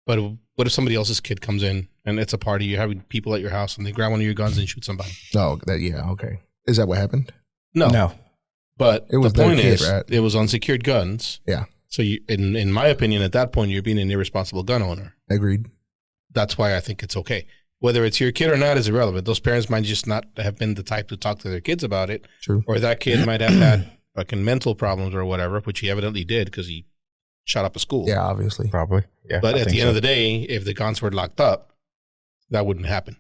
But what if somebody else's kid comes in and it's a party, you're having people at your house and they grab one of your guns and shoot somebody?
Oh, yeah, okay. Is that what happened?
No. But
It was
the point
their kid,
is,
right?
it was unsecured guns.
Yeah.
So you, in my opinion, at that point, you're being an irresponsible gun owner.
Agreed.
That's why I think it's okay. Whether it's your kid or not is irrelevant. Those parents might just not have been the type to talk to their kids about it.
True.
Or that kid might have had fucking mental problems or whatever, which he evidently did because he shot up a school.
Yeah, obviously.
Probably. Yeah.
But at the end of the day, if the guns were locked up, that wouldn't happen.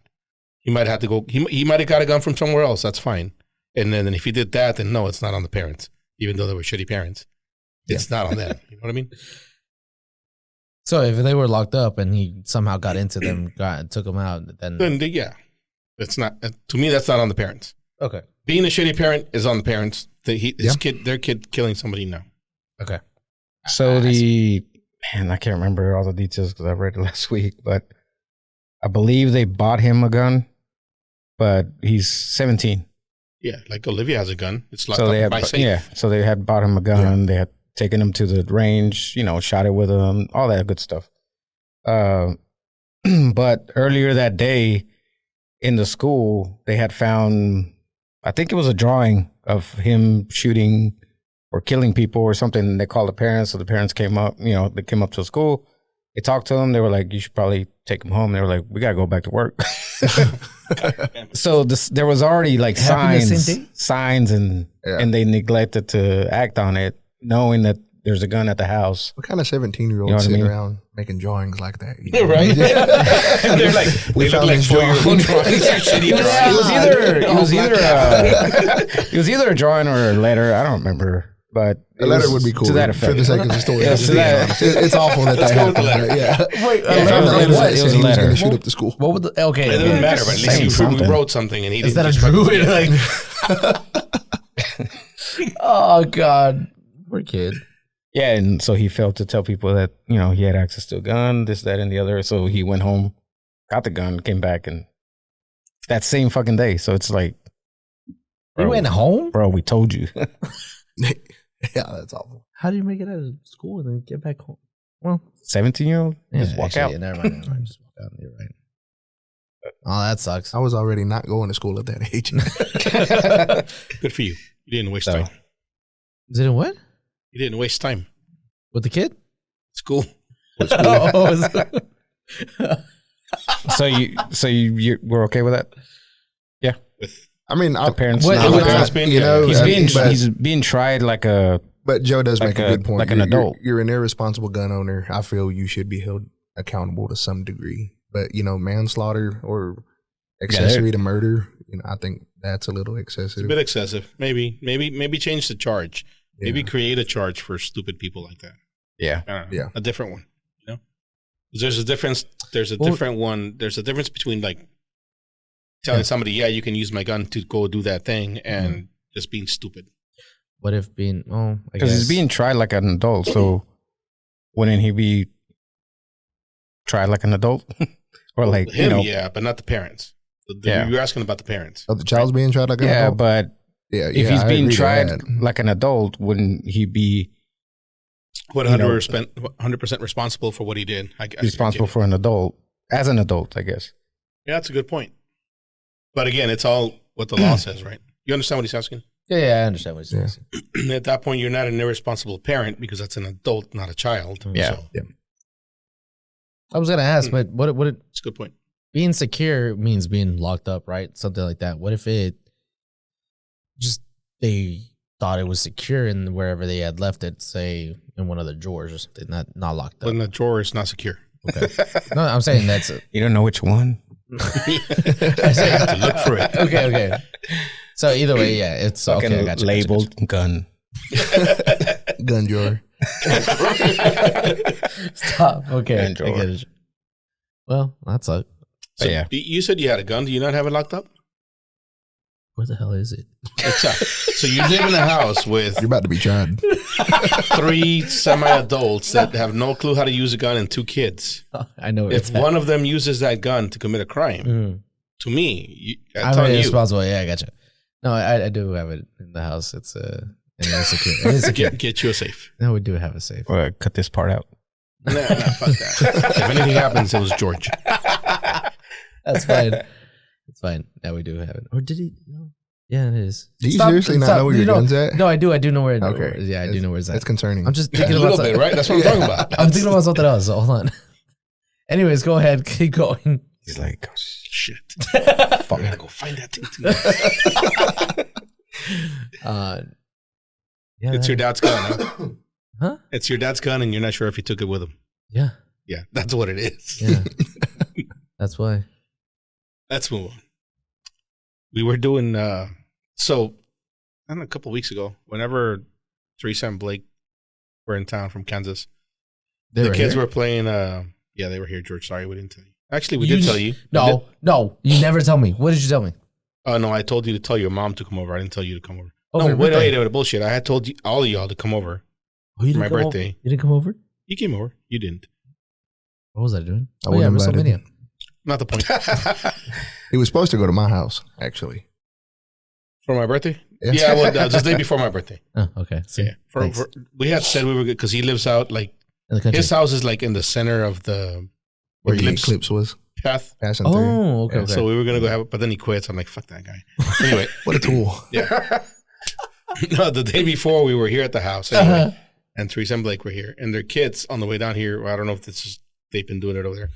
He might have to go. He might have got a gun from somewhere else. That's fine. And then if he did that, then no, it's not on the parents, even though they were shitty parents. It's not on them. You know what I mean?
So if they were locked up and he somehow got into them, took them out, then
Yeah, it's not. To me, that's not on the parents.
okay,
Being a shitty parent is on the parents. Their kid killing somebody. No.
okay.
So I can't remember all the details because I read it last week, but I believe they bought him a gun, but he's 17.
Yeah, like Olivia has a gun. It's locked
So they
up by
had,
safe.
yeah. So they had bought him a gun. They had taken him to the range, shot it with him, all that good stuff. But earlier that day in the school, they had found, I think it was a drawing of him shooting or killing people or something. And they called the parents. So the parents came up, they came up to the school. They talked to them. They were like, you should probably take him home. They were like, we got to go back to work. So there was already like signs and they neglected to act on it, knowing that there's a gun at the house.
What kind of 17-year-olds
You know what I
sitting
mean?
around making drawings like that?
Right? And they're like,
We
they
found
look like
this
4-year-old drawings. Shitty drawings.
It was either a drawing or a letter. I don't remember, but
A letter would be cool
to that
for
effect.
the sake of the story.
Yeah, to that-
It's awful that
Let's go with the
happened.
letter.
but yeah.
Wait,
Yeah,
Found the
it
letter
was-
that
it
said
was
he
a
was going
letter.
to shoot up the school.
What would the okay?
It doesn't matter, but at least
Saying
he
something.
wrote something and he
Instead
didn't
of
just
drew
write
it like, oh god, poor kid.
Yeah, and so he failed to tell people that, he had access to a gun, this, that, and the other. So he went home, got the gun, came back, and that same fucking day. So it's like,
He went home.
bro, we told you.
Yeah, that's awful.
How do you make it out of school and then get back home? Well,
17-year-old?
yeah,
Just walk
actually,
out.
Never mind. Just walk out. You're right. Oh, that sucks.
I was already not going to school at that age.
Good for you. You didn't waste
So-
time.
Did it what
You didn't waste time.
with the kid?
School.
Oh, is it-
So you were okay with that?
With
I mean,
The parents,
What-
not
what-
okay.
parents being,
you know,
he's
but-
being tried like a
But Joe does
Like
make a good point.
like an
You're-
adult.
You're an irresponsible gun owner. I feel you should be held accountable to some degree. But, manslaughter or accessory to murder, I think that's a little
it's
excessive.
a bit excessive. Maybe change the charge. Maybe create a charge for stupid people like that.
yeah.
I don't know.
Yeah.
A different one. 'Cause there's a difference. There's a different one. There's a difference between like telling somebody, yeah, you can use my gun to go do that thing, and just being stupid.
What if being? Oh,
Because he's being tried like an adult. So wouldn't he be tried like an adult? Or like,
Him, yeah, but not the parents. You're asking about the parents.
Of the child's being tried like an
yeah,
adult?
but
Yeah,
if he's
I
being
agree to
tried
that.
like an adult, wouldn't he be
100% responsible for what he did.
responsible for an adult, as an adult, I guess?
Yeah, that's a good point. But again, it's all what the law says, right? You understand what he's asking?
Yeah, I understand what he's saying.
At that point, you're not an irresponsible parent because that's an adult, not a child.
Yeah.
So,
I was gonna ask, but what
it's a good point.
being secure means being locked up, right? Something like that. What if it just they thought it was secure in wherever they had left it, say in one of the drawers or something, not locked up.
When the drawer is not secure.
Okay. No, I'm saying that's it.
You don't know which one?
I have to look for it.
Okay. So either way, yeah, it's
Fucking
okay. I got you.
labeled gun.
Gun drawer.
Stop. Okay.
Gun
I
drawer.
get it. Well, that sucks.
So
Yeah.
you said you had a gun. Do you not have it locked up?
Where the hell is it?
So you live in a house with
You're about to be tried.
3 semi-adults that have no clue how to use a gun and 2 kids.
I know.
If one of them uses that gun to commit a crime, to me, that's
I'm
on you.
responsible. Yeah, I got you. No, I do have it in the house. It's secure. It is secure.
Get you a safe.
No, we do have a safe.
Or cut this part out.
Nah, fuck that. If anything happens, it was George.
That's fine. It's fine. Yeah, we do have it. Or did he? No. Yeah, it is.
Do you seriously not know where your gun's at?
No, I do. I do know where.
Okay.
Yeah, I do know where it's at.
That's concerning.
I'm just thinking
a
about
little bit, right? That's what I'm talking about.
I'm thinking about something else. Hold on. Anyways, go ahead. Keep going.
He's like, oh,
Shit. Fuck, I gotta go find that thing too.
Yeah,
It's your dad's gun, huh?
Huh?
It's your dad's gun, and you're not sure if he took it with him.
Yeah.
Yeah, that's what it is.
Yeah. That's why.
Let's move on. We were doing so. I don't know, a couple of weeks ago, whenever Teresa and Blake were in town from Kansas, the kids were playing. Yeah, they were here, George. Sorry, we didn't tell you. Actually, we did tell you.
No, you never tell me. What did you tell me?
Oh no, I told you to tell your mom to come over. I didn't tell you to come over.
Oh,
no, wait, bullshit. I had told you all of y'all to come over.
Oh, you didn't
for my
come
birthday.
Over? You didn't come over?
You came over. You didn't.
What was I doing?
I wasn't invited.
WrestleMania.
Not the point.
He was supposed to go to my house, actually.
For my birthday?
Yeah.
Well, just the day before my birthday.
Oh, okay. So,
Yeah. We had said we were good because he lives out like
in the country.
his house is like in the center of the
Where the eclipse was
path.
passing through.
Oh, okay.
Yeah, so we were gonna go have it, but then he quits. I'm like, fuck that guy. Anyway,
What a tool.
yeah. No, the day before we were here at the house anyway, and Teresa and Blake were here, and their kids on the way down here. Well, I don't know if this is they've been doing it over there,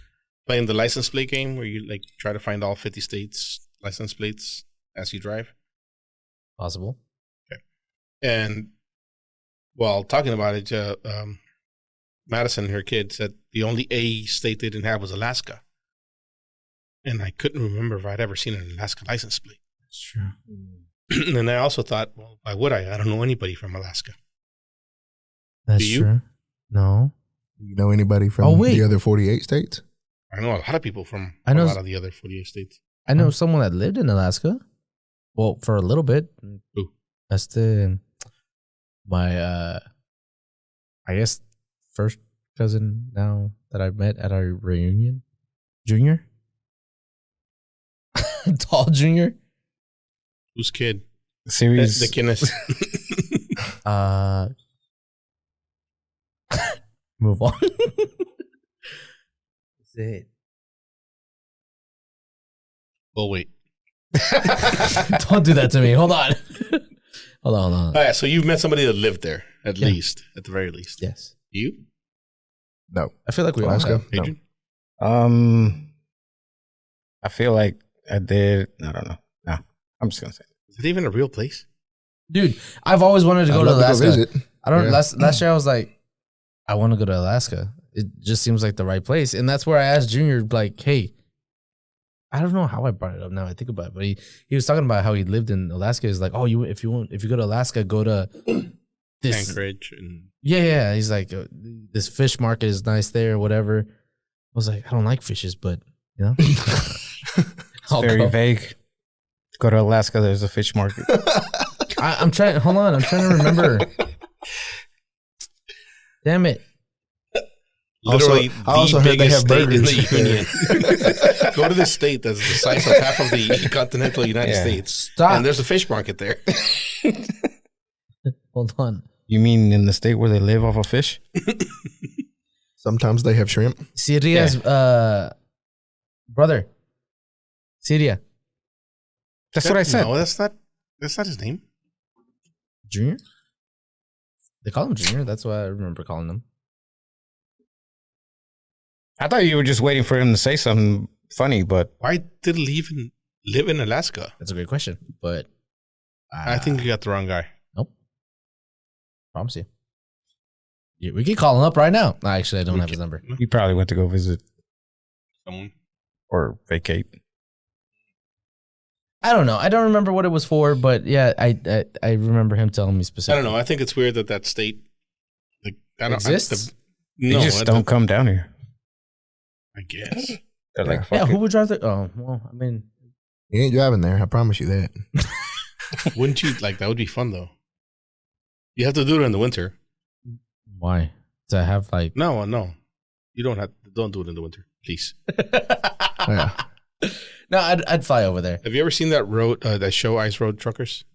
playing the license plate game where you like try to find all 50 states license plates as you drive.
Possible.
Okay. And while talking about it, Madison, her kid, said the only A state they didn't have was Alaska. And I couldn't remember if I'd ever seen an Alaska license plate.
That's true.
And I also thought, well, why would I? I don't know anybody from Alaska.
That's
Do you?
true. No.
You know anybody from the other 48 states?
I know a lot of people from
a
lot of the other 48 states.
I know someone that lived in Alaska. Well, for a little bit.
Who?
That's my I guess first cousin now that I met at our reunion. Junior? Tall Junior?
Whose kid?
Series.
The Guinness.
Move on. That's it.
Well, wait.
Don't do that to me. Hold on. Hold on.
All right, so you've met somebody that lived there, at least, at the very least.
Yes.
You?
No.
I feel like we
Alaska?
all have.
No.
Adrian?
I feel like I did. I don't know. No, I'm just gonna say.
Is it even a real place?
Dude, I've always wanted to go to Alaska.
visit.
I don't.
Yeah.
Last year I was like, I want to go to Alaska. It just seems like the right place, and that's where I asked Junior, like, hey, I don't know how I brought it up. Now I think about it, but he was talking about how he lived in Alaska. He's like, oh, if you go to Alaska, go to this
Anchorage and
yeah. He's like, this fish market is nice there, or whatever. I was like, I don't like fishes, but you know,
It's very vague. Go to Alaska. There's a fish market.
I'm trying. Hold on, I'm trying to remember. Damn it.
literally
I also heard they
biggest
have
state in
burgers.
the union. Go to the state that's the size of half of the continental United States.
Stop.
And there's a fish market there.
Hold on.
You mean in the state where they live off of fish?
Sometimes they have shrimp.
Syria's brother. Syria.
That's what I said.
No, that's not his name.
Junior? They call him Junior. That's why I remember calling him.
I thought you were just waiting for him to say something funny, but
Why did he even live in Alaska?
That's a great question, but
I think you got the wrong guy.
nope. Promise you. Yeah, we can call him up right now. No, actually, I don't have his number.
he probably went to go visit
Someone.
or vacate.
I don't know. I don't remember what it was for, but yeah, I remember him telling me
I
specifically.
don't know. I think it's weird that state like I don't
Exists?
They
no,
just don't come down here.
I guess.
They're like,
Yeah,
fuck
who
it.
would drive the? Oh, well, I mean,
You ain't driving there. I promise you that.
Wouldn't you like that? Would be fun though. You have to do it in the winter.
why? To have like
No. You don't have. Don't do it in the winter, please.
Yeah.
no, I'd fly over there.
Have you ever seen that road? That show, Ice Road Truckers?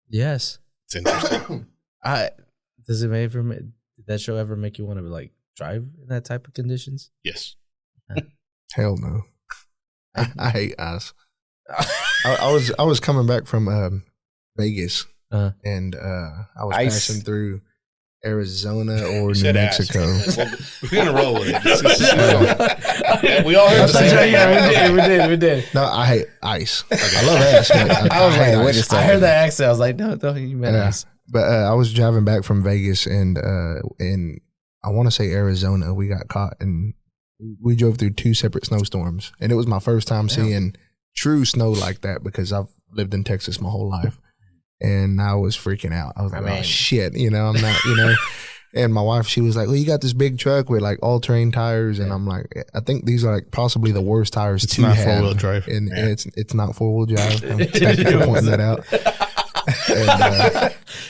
Yes.
It's interesting.
Did that show ever make you want to like drive in that type of conditions?
Yes.
Hell no. I hate ice. I was coming back from Vegas, and I was
Ice.
passing through Arizona or New
said
Mexico.
Well, we're gonna roll with it. We all heard the same thing.
Yeah, we did.
No, I hate ice. I love ass. But
I was
hate
like, wait a
ice.
I
second.
heard that accent. I was like, no, you meant
Yeah.
ice.
But I was driving back from Vegas, and in I want to say Arizona, we got caught, and we drove through 2 separate snowstorms, and it was my first time seeing true snow like that because I've lived in Texas my whole life, and I was freaking out. I was like, oh shit, I'm not, And my wife, she was like, well, you got this big truck with like all-terrain tires, and I'm like, I think these are like possibly the worst tires
It's
to
not
have.
4-wheel drive.
And it's not 4-wheel drive. Thank you for pointing that out.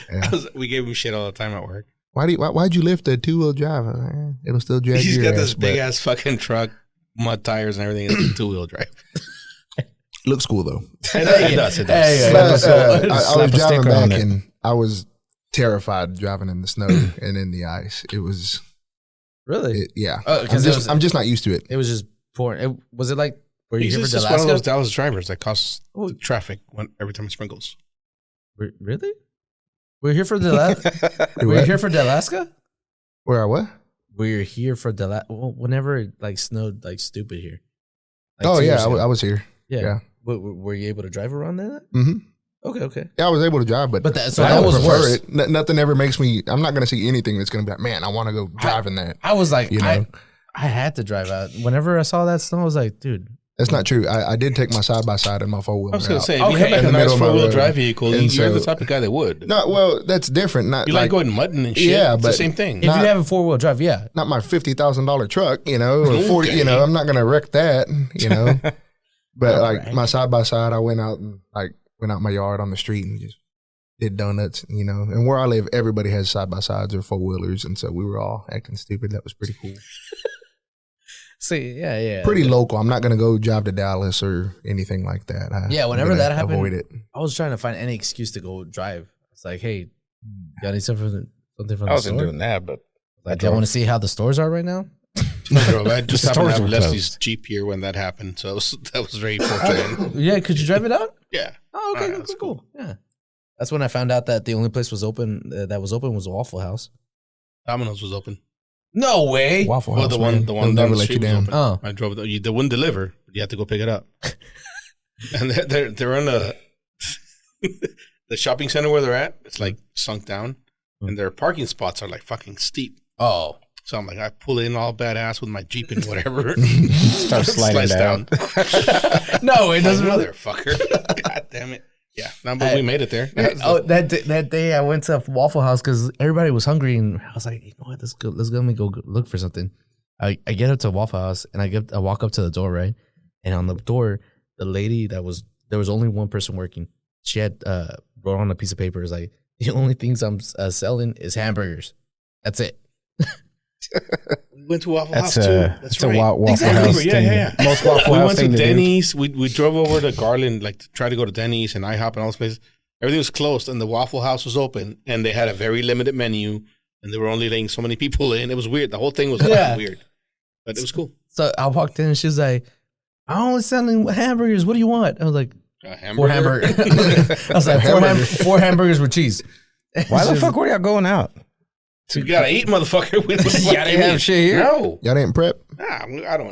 And,
We gave him shit all the time at work.
why'd you lift a 2-wheel drive? I was like, it'll still drag
He's
your
got
ass,
this big
but
ass fucking truck, mud tires and everything. It's a 2-wheel drive.
looks cool though.
It does.
Hey,
But, I was
Slap a
driving
sticker on
back
it.
and I was terrified driving in the snow and in the ice. It was,
Really?
yeah.
Oh, 'cause
I'm just not used to it.
It was just pouring. Was it like, were you
He's
here for
just one of those
Alaska?
Dallas drivers that causes traffic every time it sprinkles.
Really? We're here for the We're here for Alaska?
Where I what?
We're here for whenever it like snowed like stupid here. Like
Oh
2
yeah,
years ago.
I was here.
Yeah.
yeah.
Were you able to drive around there?
Mm-hmm.
Okay.
Yeah, I was able to drive, but
So
I
that was
prefer
worse.
it. Nothing ever makes me. I'm not gonna see anything that's gonna be like, man, I want to go driving that.
I was like,
You know?
I had to drive out. Whenever I saw that snow, I was like, dude.
That's not true. I did take my side by side and my 4-wheel.
I was going to say, if
Okay.
you have like
In
a
the
nice
middle of my
4-wheel
road.
drive vehicle,
And
you're the
so-
type of guy that would.
No, well, that's different. Not
You like going mudding and shit.
Yeah,
it's the
but-
same thing.
If you have a 4-wheel drive, yeah.
not my $50,000 truck, or 40.
Okay.
I'm not gonna wreck that, But like
Alright.
my side by side, I went out and went out my yard on the street and just did donuts, And where I live, everybody has side by sides or 4-wheelers, and so we were all acting stupid. That was pretty cool.
See, yeah.
Pretty local. I'm not gonna go drive to Dallas or anything like that.
Whenever
I'm gonna
that happened,
avoid it.
I was trying to find any excuse to go drive. It's like, hey, got any something from the
I wasn't
store?
doing that, but
Like, do I want to see how the stores are right now?
No, bro, I just
The
happened to
stores
have
were
Leslie's
closed.
Jeep here when that happened, so that was very fortunate.
Yeah, could you drive it out?
Yeah.
Oh, okay,
that's
cool. Yeah, that's when I found out that the only place was open was Waffle House.
Domino's was open.
No way.
Waffle
Well,
House.
the
man.
one
They'll
down
never
the
let you
street was
down.
open.
Oh.
I drove it. They wouldn't deliver. You had to go pick it up. And they're in the shopping center where they're at. It's like sunk down, and their parking spots are like fucking steep.
Oh,
So I'm like, I pull in all badass with my Jeep and whatever.
start sliding
Slides
down.
no, it doesn't
Like,
really.
motherfucker. God damn it. Yeah. No, but we made it there.
That day I went to Waffle House because everybody was hungry, and I was like, you know what, let's go look for something. I get up to Waffle House and I walk up to the door, right, and on the door, the lady there was only one person working. She had wrote on a piece of paper, is like, the only things I'm selling is hamburgers. That's it.
We went to Waffle
That's
House too.
a
That's
a
right.
Waffle
Exactly.
House
Yeah,
thing.
yeah.
Most Waffle
We
House
went to
thing to do.
Denny's. We drove over to Garland, like to try to go to Denny's and IHOP and all those places. Everything was closed, and the Waffle House was open, and they had a very limited menu, and they were only letting so many people in. It was weird. The whole thing was
Yeah.
weird, but it was cool.
So I walked in and she's like, I'm only selling hamburgers. What do you want? I was like, four
Hamburger.
hamburgers. I was like, four hamburgers with cheese.
Why the fuck were y'all going out?
You gotta eat, motherfucker. We
Y'all didn't have shit here?
No,
Y'all didn't prep?
nah, I never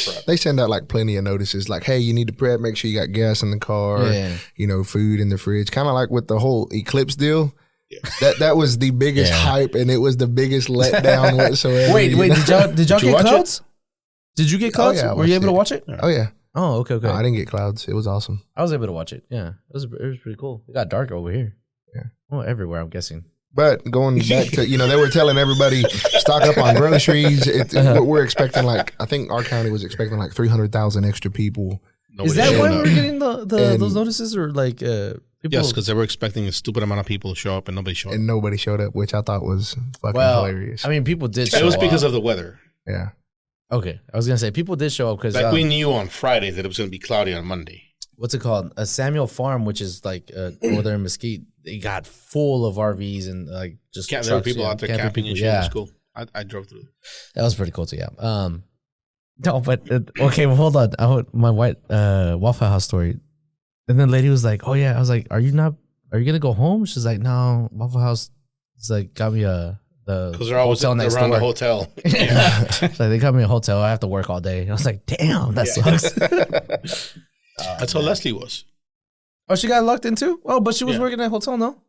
prep.
They send out like plenty of notices like, hey, you need to prep, make sure you got gas in the car,
Yeah.
food in the fridge. Kind of like with the whole eclipse deal. Yeah. That was the biggest hype, and it was the biggest letdown whatsoever.
Wait, did y'all
you
get
watch it?
clouds? Did you get clouds?
yeah, I
Were you
watched
able to
it.
watch it?
Oh yeah.
Oh, okay.
No, I didn't get clouds. It was awesome.
I was able to watch it. Yeah, it was pretty cool. It got dark over here.
Yeah.
Well, everywhere, I'm guessing.
But going back to, they were telling everybody stock up on groceries. We're expecting I think our county was expecting 300,000 extra people.
Is that
showed
why
up.
we were getting
And-
those notices, or like people?
Yes, because they were expecting a stupid amount of people to show up, and nobody showed up.
And nobody showed up, which I thought was fucking
Well,
hilarious.
I mean, people did.
It was
show
because
up.
of the weather.
Yeah.
Okay, I was gonna say people did show up because
Like we knew on Friday that it was going to be cloudy on Monday.
what's it called? A Samuel Farm, which is like northern Mesquite. They got full of RVs and just
There were
trucks,
people out there camping and shit.
Yeah,
It was cool. I drove through.
that was pretty cool too. Yeah. No, but okay. Well, hold on. My white Waffle House story, and then the lady was like, "Oh yeah." I was like, "Are you not are you gonna go home? She's like, no, Waffle House is like got me
because they're always around the hotel.
Yeah. So they got me a hotel. I have to work all day. I was like, damn, that sucks.
That's how Leslie was.
Oh, she got locked in too? Oh, but she was working at a hotel, no?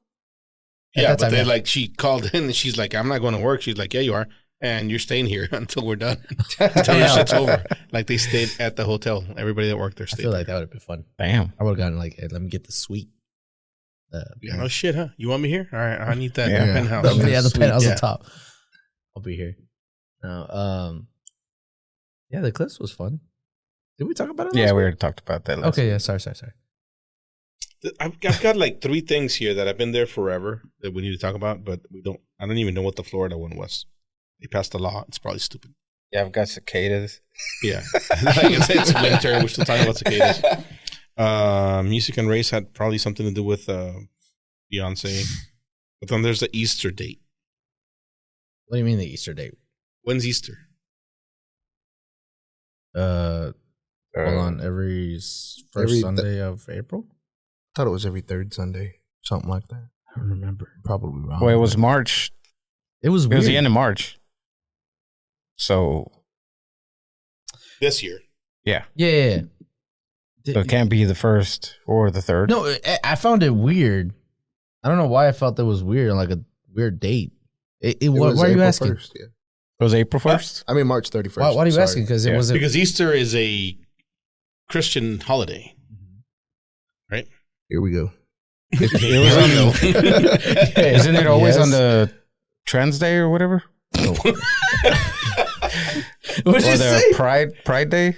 Yeah, but they like she called in and she's like, I'm not going to work. She's like, yeah, you are. And you're staying here until we're done. Until your shit's over. Like they stayed at the hotel. Everybody that worked there stayed.
I feel like that would have been fun.
Damn.
I would have gotten like, hey, let me get the suite.
Yeah, no shit, huh? You want me here? All right, I need that penthouse.
The penthouse on top. I'll be here. No, yeah, the clips was fun. Did we talk about it?
Yeah, we already talked about that.
Okay, yeah, sorry.
I've got like 3 things here that have been there forever that we need to talk about, but I don't even know what the Florida one was. They passed a law. It's probably stupid.
Yeah, I've got cicadas.
Yeah. Like it's winter. We're still talking about cicadas. Music and race had probably something to do with Beyonce. But then there's the Easter date.
What do you mean the Easter date?
When's Easter?
Hold on. Every Sunday of April?
I thought it was every third Sunday, something like that.
I don't remember.
Probably wrong.
Well, it was March.
It was weird.
It was the end of March. So
this year.
Yeah.
Yeah.
So it can't be the first or the third.
No, I found it weird. I don't know why I felt that was weird, like a weird date. Why are you asking?
1st, yeah.
It was April 1st?
I mean, March 31st.
Why are you asking? Because it wasn't.
Because Easter is a Christian holiday. Right?
Here we go.
It was on the, isn't it always on the Trans Day or whatever?
No. What'd you say?
Pride Day?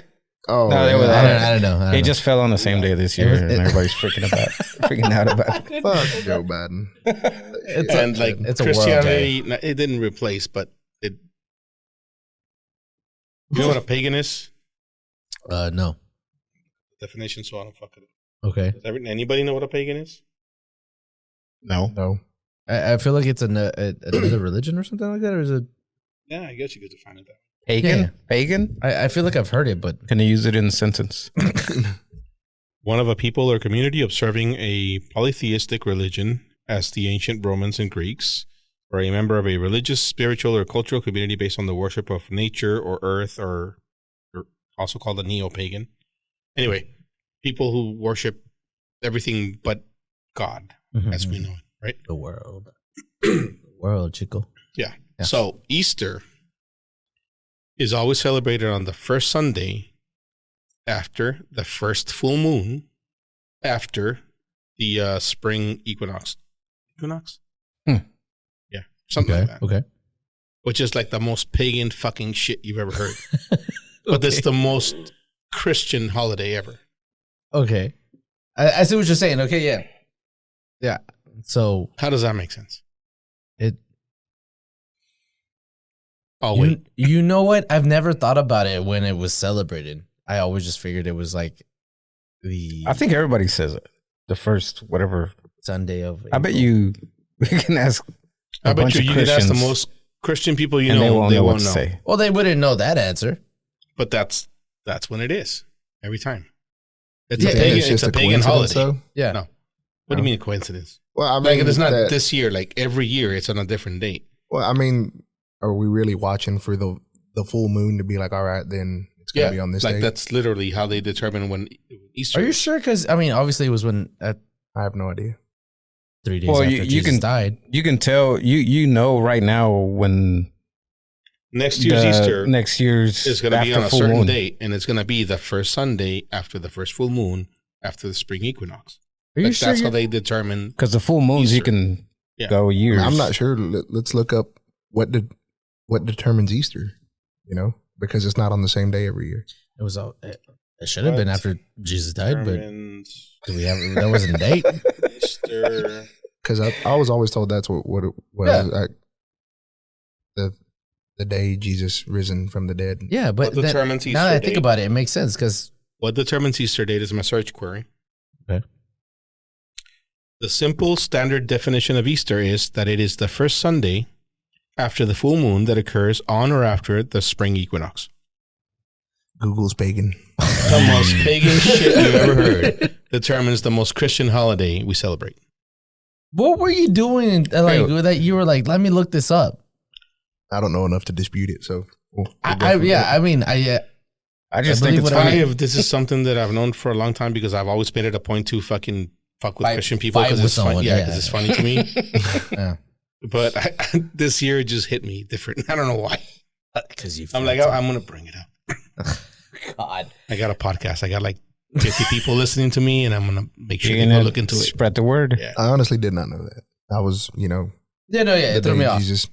Oh,
no,
I don't know.
It just fell on the same day this year, and everybody's freaking out about it.
Fuck Joe Biden.
It's Christianity, it didn't replace, but it. You know what a pagan is?
No.
Definition, so I don't fuck it up.
Okay.
Does anybody know what a pagan is?
No.
I feel like it's another religion or something like that, or is it?
Yeah, I guess you could define it that way.
Pagan?
Yeah.
Pagan?
I feel like I've heard it, but
Can you use it in a sentence?
One of a people or community observing a polytheistic religion, as the ancient Romans and Greeks, or a member of a religious, spiritual, or cultural community based on the worship of nature or earth, or also called a neo-pagan. Anyway, people who worship everything but God, as we know it, right?
The world. The world, chico.
Yeah. So Easter is always celebrated on the first Sunday after the first full moon after the spring equinox. Equinox? Yeah, something like that.
Okay.
Which is like the most pagan fucking shit you've ever heard. But it's the most Christian holiday ever.
Okay. I see what you're saying. Okay, yeah. Yeah. So
how does that make sense?
Wait. You know what? I've never thought about it when it was celebrated. I always just figured it was like
I think everybody says it. The first whatever
Sunday of April.
I bet you we can ask
I bet you can ask the most Christian people you know,
they won't know. Say.
Well, they wouldn't know that answer.
But that's when it is. Every time. It's a pagan holiday.
Though?
Yeah.
No. What do you mean a coincidence?
Well, I mean,
like it's not this year. Like every year, it's on a different date.
Well, I mean, are we really watching for the full moon to be like, all right, then it's gonna be on this date?
That's literally how they determine when Easter.
Are you sure? Because I mean, obviously, it was when
I have no idea.
3 days after Jesus died.
You can tell. You know right now when
next year's Easter
is
going to be on a certain date, and it's going to be the first Sunday after the first full moon after the spring equinox.
Are you sure?
That's how they determine.
Because the full moons, Easter. You can go years.
I'm not sure. Let's look up what determines Easter. You know, because it's not on the same day every year.
It was. It should have been after Jesus died, but do we have that wasn't a date?
Easter.
Because I was always told that's what it was. Yeah. Like the day Jesus risen from the dead.
Yeah, but
what determines Easter
now that I
date?
think about it, it makes sense because
what determines Easter date is my search query.
Okay.
The simple standard definition of Easter is that it is the first Sunday after the full moon that occurs on or after the spring equinox.
Google's pagan.
The most pagan shit you've ever heard determines the most Christian holiday we celebrate.
What were you doing? That you were like, let me look this up.
I don't know enough to dispute it, so
I
just think
believe
it's
what
funny.
if this is something that I've known for a long time because I've always made it a point to fucking fuck with Christian people because it's funny. Yeah, because it's funny to me.
Yeah.
But this year it just hit me different. I don't know why.
Because
I'm like, I'm gonna bring it up.
God,
I got a podcast. I got like 50 people listening to me, and I'm gonna make sure people look into it.
Spread the word.
Yeah.
I honestly did not know that. I was,
it threw me off.
Jesus,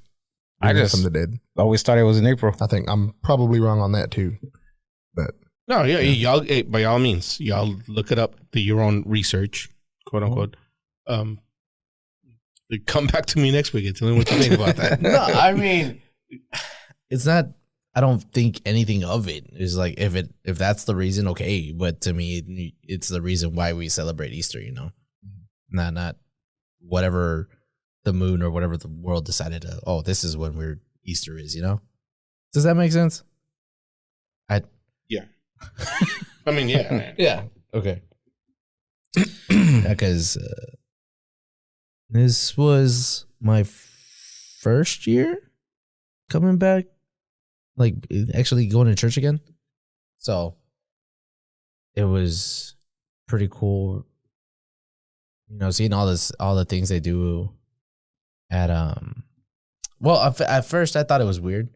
I just
from the dead.
always thought it was in April.
I think I'm probably wrong on that too, but
No, y'all by all means, y'all look it up, do your own research, quote unquote. Come back to me next week and tell me what you think about that.
No, I mean, it's not. I don't think anything of it is like if that's the reason, okay. But to me, it's the reason why we celebrate Easter. Not whatever the moon or whatever the world decided to. Oh, this is when Easter is. Does that make sense?
Yeah. I mean, yeah. Man.
Yeah. Okay. Because this was my first year coming back, like actually going to church again. So it was pretty cool, seeing all the things they do at well, at first I thought it was weird,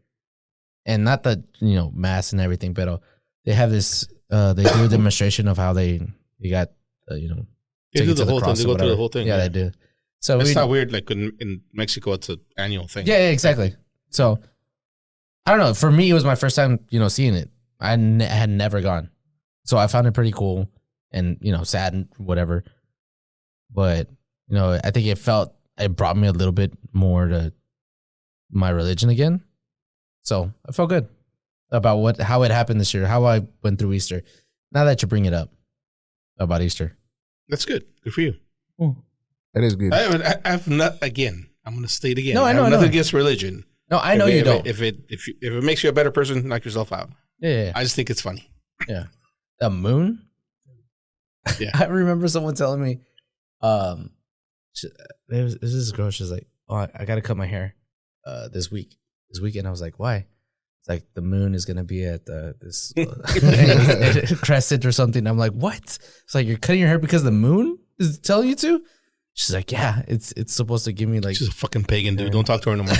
and not that mass and everything, but they have this they do a demonstration of how they got
they do the whole thing. They go through the whole thing.
Yeah, they do. So
it's not weird. Like in Mexico, it's an annual thing.
Yeah, exactly. So I don't know. For me, it was my first time, seeing it. I had never gone, so I found it pretty cool and sad and whatever. But I think it brought me a little bit more to my religion again. So I felt good about how it happened this year, how I went through Easter. Now that you bring it up about Easter,
that's good. Good for you.
that is good.
I've not again. I'm going to state again.
No, I know.
Nothing against religion.
No, I know you don't.
If it makes you a better person, knock yourself out.
Yeah.
I just think it's funny.
Yeah. The moon?
Yeah.
I remember someone telling me, there's this girl, she's like, oh, I got to cut my hair this weekend. I was like, why? It's like the moon is going to be at this crescent or something. I'm like, what? It's like, you're cutting your hair because the moon is telling you to? She's like, yeah, it's supposed to give me like.
She's a fucking pagan, dude. Don't talk to her no more.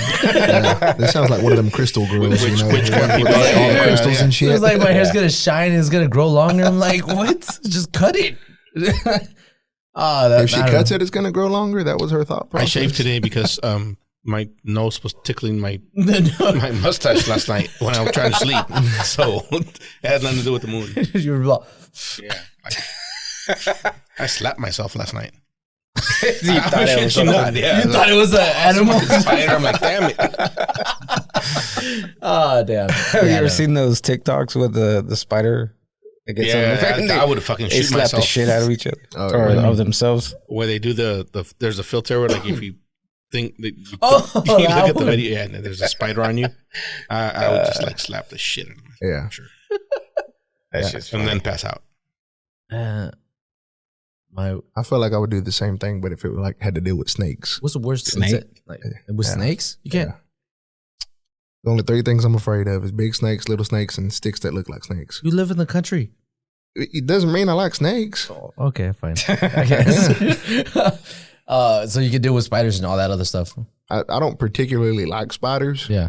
This sounds like one of them crystal girls,
Which
all
one people
the
like,
crystals and shit.
It was like my hair's gonna shine and it's gonna grow longer. I'm like, what? Just cut it.
If she cuts it, it's gonna grow longer. That was her thought process.
I shaved today because my nose was tickling my mustache last night when I was trying to sleep. So it had nothing to do with the moon.
You were like,
Yeah, I slapped myself last night.
You thought it was
you thought it was an animal?
Spider. I'm like, damn it.
Oh, damn.
Have you ever seen those TikToks with the spider? It gets
I would have fucking
they
shoot
slap
myself.
the shit out of each other or
really?
of themselves.
Where they do there's a filter where like if you think that you
Oh,
look
that
at the
one.
video and there's a spider on you, I would just like slap the shit out of myself.
Yeah.
Sure.
That's just
And then pass out.
I feel like I would do the same thing, but if it like had to deal with snakes.
What's the worst?
Snake?
With snakes? You can't.
Yeah. The only 3 things I'm afraid of is big snakes, little snakes, and sticks that look like snakes.
You live in the country.
It doesn't mean I like snakes.
Oh, okay, fine. I guess. So you can deal with spiders and all that other stuff.
I don't particularly like spiders.
Yeah.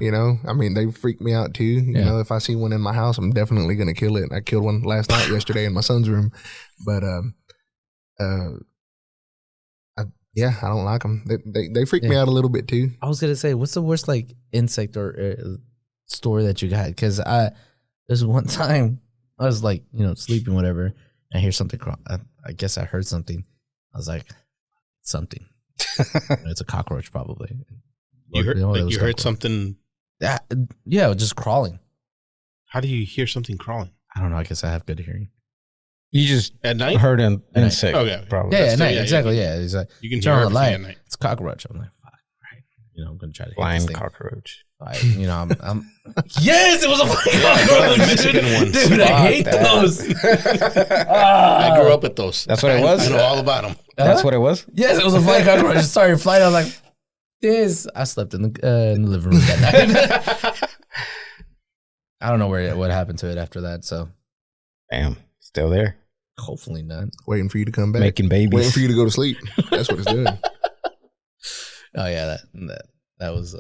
I mean, they freak me out too. You know, if I see one in my house, I'm definitely going to kill it. I killed one yesterday in my son's room. But, I don't like them. They freak me out a little bit too.
I was gonna say, what's the worst like insect or story that you got? Because there's one time I was like, sleeping, whatever. And I hear something. I guess I heard something. I was like, something. It's a cockroach, probably.
You heard something?
Yeah, just crawling.
How do you hear something crawling?
I don't know. I guess I have good hearing.
You just
At night?
heard an insect.
Okay.
Probably.
Yeah,
That's
at night,
yeah,
exactly.
yeah.
Yeah, it's like
You can
turn
hear
on the
everything
light.
at night.
It's a cockroach. I'm like, fuck, right. I'm gonna try to hit
Flying
this thing.
cockroach.
I'm yes, it was a fucking cockroach.
Mexican ones.
Dude, I hate
that.
those.
I grew up with those.
That's what it was?
I know all about them.
That's what it was?
Yes, it was a flying cockroach. It started flying. I was like, this. I slept in the living room that night. I don't know what happened to it after that. So,
Damn, still there.
hopefully not.
Waiting for you to come back.
Making babies.
Waiting for you to go to sleep. That's what it's doing.
Oh yeah, that was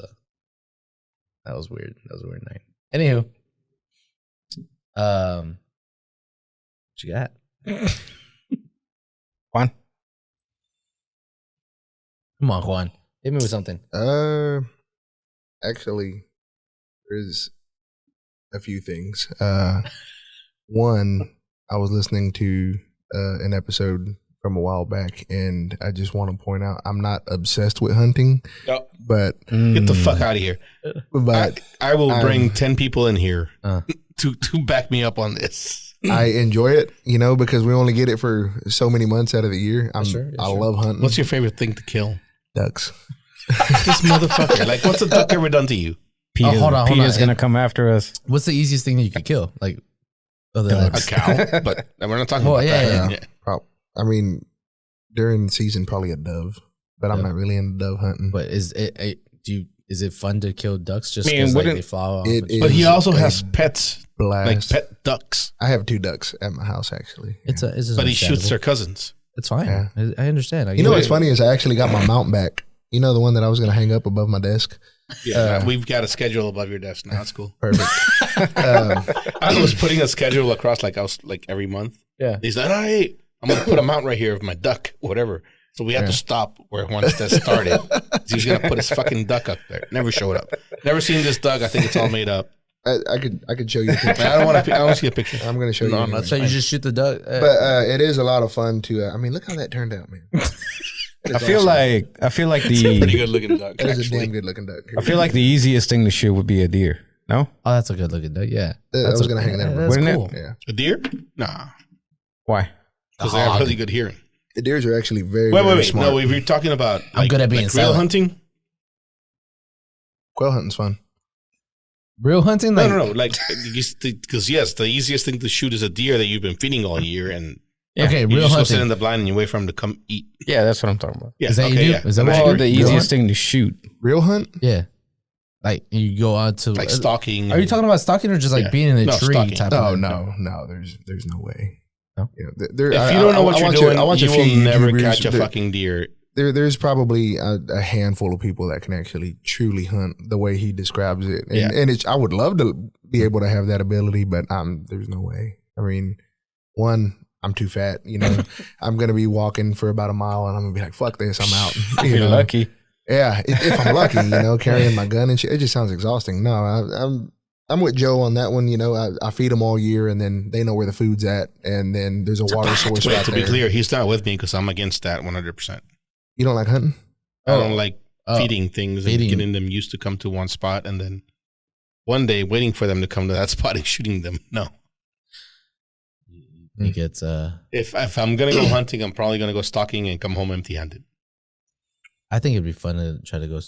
weird. That was a weird night. Anywho, what you got?
Juan?
Come on, Juan. Hit me with something.
Actually, there's a few things. One, I was listening to an episode from a while back, and I just want to point out I'm not obsessed with hunting, but
Get the fuck out of here.
But
I will bring 10 people in here to back me up on this.
I enjoy it, because we only get it for so many months out of the year. I love hunting.
What's your favorite thing to kill?
Ducks?
This motherfucker. Like, what's a duck ever done to you?
Hold on.
Peter's going to come after us.
What's the easiest thing that you could kill? Like, other than
A cow? But we're not talking about that.
Yeah.
I mean, during the season, probably a dove, but I'm not really into dove hunting.
But is it fun to kill ducks just
I mean,
because they fly off?
But he also has pets,
blast.
like pet ducks.
I have 2 ducks at my house, actually.
It's
But he shoots their cousins.
It's fine.
Yeah.
I understand.
What's funny is I actually got my mount back. The one that I was going to hang up above my desk.
Yeah, we've got a schedule above your desk now. It's cool.
Perfect.
I was putting a schedule across like every month.
Yeah.
He's like, hey, I'm going to put a mount right here of my duck, whatever. So we had to stop where once that started. He's going to put his fucking duck up there. Never showed up. Never seen this duck. I think it's all made up.
I could show you a picture.
I don't want to see a picture.
I'm going to show you. Anyway.
So you just shoot the duck?
But it is a lot of fun to. Look how that turned out, man.
I feel like
It's a pretty good looking duck.
It is a damn good looking duck.
I feel like the easiest thing to shoot would be a deer. No?
Oh, that's a good looking duck. Yeah.
I was going to hang that.
That's
Wouldn't
cool.
it?
Yeah.
A deer? Nah.
Why?
Because they have really good hearing.
The deers are actually very,
Wait.
very smart.
No, if you're talking about
I'm good at being
real
silent.
hunting.
Quail hunting's fun.
Real hunting?
No. Like, because yes, the easiest thing to shoot is a deer that you've been feeding all year, and
Okay,
you
real
just go sit
hunting.
in the blind and you wait for him to come eat.
Yeah, that's what I'm talking about.
Yeah,
Is that
okay,
you do?
yeah.
Is that what
Well,
you
the
do? Real
easiest
hunt?
thing to shoot.
Real hunt?
Yeah. Like you go out to
Like stalking.
Are you talking about stalking or just like being in a tree
stalking.
type
Oh
of
no. There's no way.
No?
If
If you don't know what you're doing, you will never catch a fucking deer.
There's probably a handful of people that can actually truly hunt the way he describes it, and I would love to be able to have that ability, but there's no way. I mean, one, I'm too fat. I'm gonna be walking for about a mile, and I'm gonna be like, "Fuck this, I'm out."
You're lucky.
Yeah, if I'm lucky, carrying my gun and shit, it just sounds exhausting. No, I'm with Joe on that one. I feed them all year, and then they know where the food's at, and then there's a water source right
To
there.
be clear, he's not with me because I'm against that 100%.
You don't like hunting?
I don't like feeding things and getting them used to come to one spot, and then one day waiting for them to come to that spot and shooting them. No.
He gets
If I'm gonna go hunting, I'm probably gonna go stalking and come home empty-handed.
I think it'd be fun to try to go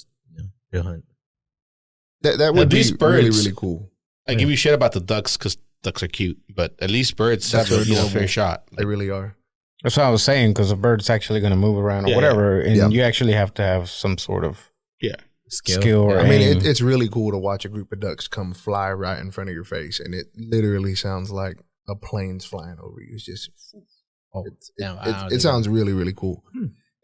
real hunt.
That would
At
be
least
really,
birds.
really cool.
I give you shit about the ducks because ducks are cute, but at least birds
Ducks
have
are
a
adorable.
fair shot.
They really are.
That's what I was saying, because a bird's actually going to move around or whatever, and you actually have to have some sort of skill or
I mean,
aim.
it's really cool to watch a group of ducks come fly right in front of your face, and it literally sounds like a plane's flying over you. It's just, it sounds really, really cool.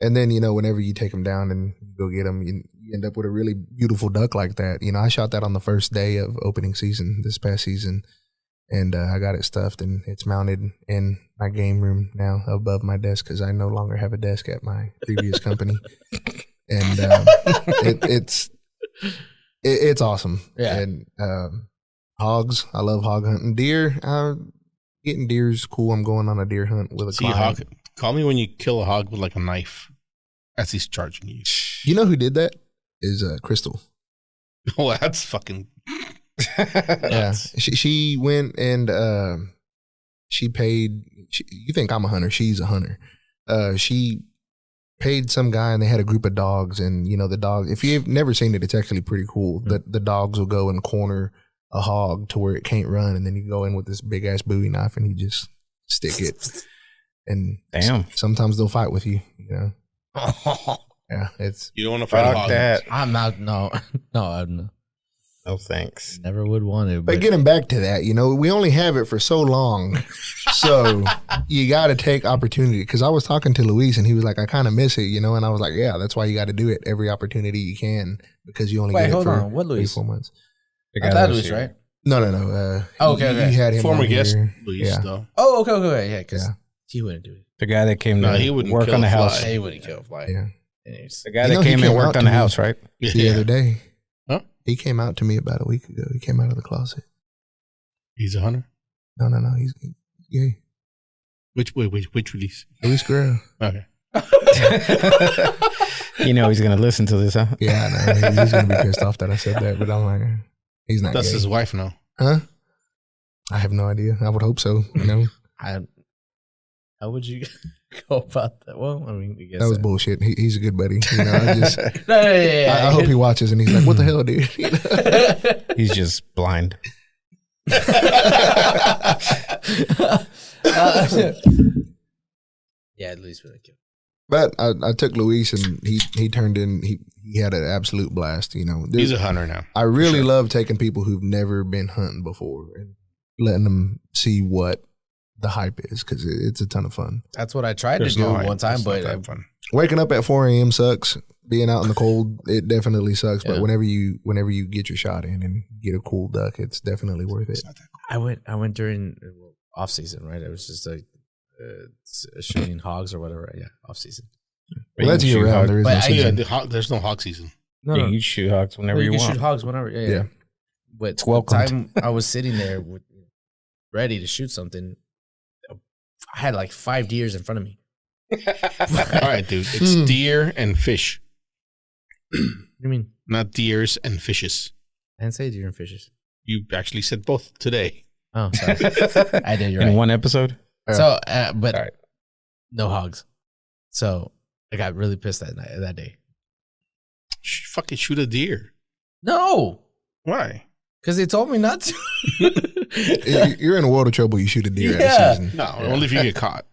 And then, whenever you take them down and go get them, you end up with a really beautiful duck like that. I shot that on the first day of opening season this past season, and I got it stuffed, and it's mounted in my game room now above my desk because I no longer have a desk at my previous company. And it's awesome.
Yeah.
And hogs, I love hog hunting. Deer, getting deer's cool. I'm going on a deer hunt with a client.
hog. Call me when you kill a hog with like a knife as he's charging you.
You know who did that? Is Crystal.
Oh, that's fucking.
Yeah, she went and she paid. You think I'm a hunter? She's a hunter. She paid some guy, and they had a group of dogs. And the dog. If you've never seen it, it's actually pretty cool. The dogs will go and corner a hog to where it can't run, and then you go in with this big ass Bowie knife, and you just stick it. And
Damn.
sometimes they'll fight with you, you know. Yeah, it's
You don't want to fight a
Fuck
hog.
that.
I'm not. No, I'm
No thanks.
never would want to.
but getting back to that, you know, we only have it for so long. So you got to take opportunity. Because I was talking to Luis and he was like, I kind of miss it, you know. And I was like, yeah, that's why you got to do it every opportunity you can, because you only
Wait,
get it
hold
for
on. What Luis?
3-4 months.
The
I
guy
thought
that
Luis,
was here.
right?
No.
Oh, okay.
You had him
Former
on
guest,
here.
Luis,
Yeah.
though.
Oh, okay. Yeah, because
Yeah.
he wouldn't do it.
The guy that came
No,
to
he wouldn't
work
kill
on the
a
house.
fly.
He wouldn't kill a fly.
Yeah.
The guy
You
that
know, he
came and
came
worked
out
on
to
the
me.
house, right?
The other day.
Huh?
He came out to me about a week ago. He came out of the closet.
He's a hunter.
No. He's gay.
Which release?
Luis Guerrero.
Okay.
You know he's gonna listen to this, huh?
Yeah, I know. He's going to be pissed off that I said that, but I'm like, he's not
That's
gay.
his wife now.
Huh? I have no idea. I would hope so, you know.
How would you go about that? Well, I mean, I guess
That was bullshit. He's a good buddy. You know, I just
Yeah.
I hope he watches and he's like, "What the hell, dude?" You know?
He's just blind.
Yeah, at least with a kill.
But I took Luis and he turned in. He had an absolute blast. You know,
He's a hunter now.
I really
sure.
love taking people who've never been hunting before and letting them see what the hype is, because it's a ton of fun.
That's what I tried
There's
to do
no hype.
one time,
It's not
but
that fun.
Waking up at 4 a.m. sucks. Being out in the cold, it definitely sucks. But
Yeah.
whenever you get your shot in and get a cool duck, it's definitely worth it.
It's not that cool.
I went during off season, right? It was just like shooting hogs or whatever. Yeah, off season.
Well, that's year round. There is
But
no
I-
season.
There's no hog season.
No,
Yeah,
no.
you shoot hogs whenever
Well,
you
can
want.
shoot hogs whenever. Yeah.
Yeah.
But
It's
the
welcomed.
time I was sitting there ready to shoot something, I had like 5 deers in front of me.
All right, dude. It's deer and fish,
What do you mean?
not deers and fishes.
I didn't say deer and fishes.
You actually said both today.
Oh, sorry. I did. You're
In
right.
one episode?
So, but
All right.
no hogs. So I got really pissed that day.
Fucking shoot a deer.
No,
Why?
because they told me not to.
You're in a world of trouble. You shoot a deer
Yeah.
at a season.
No, only if you get caught.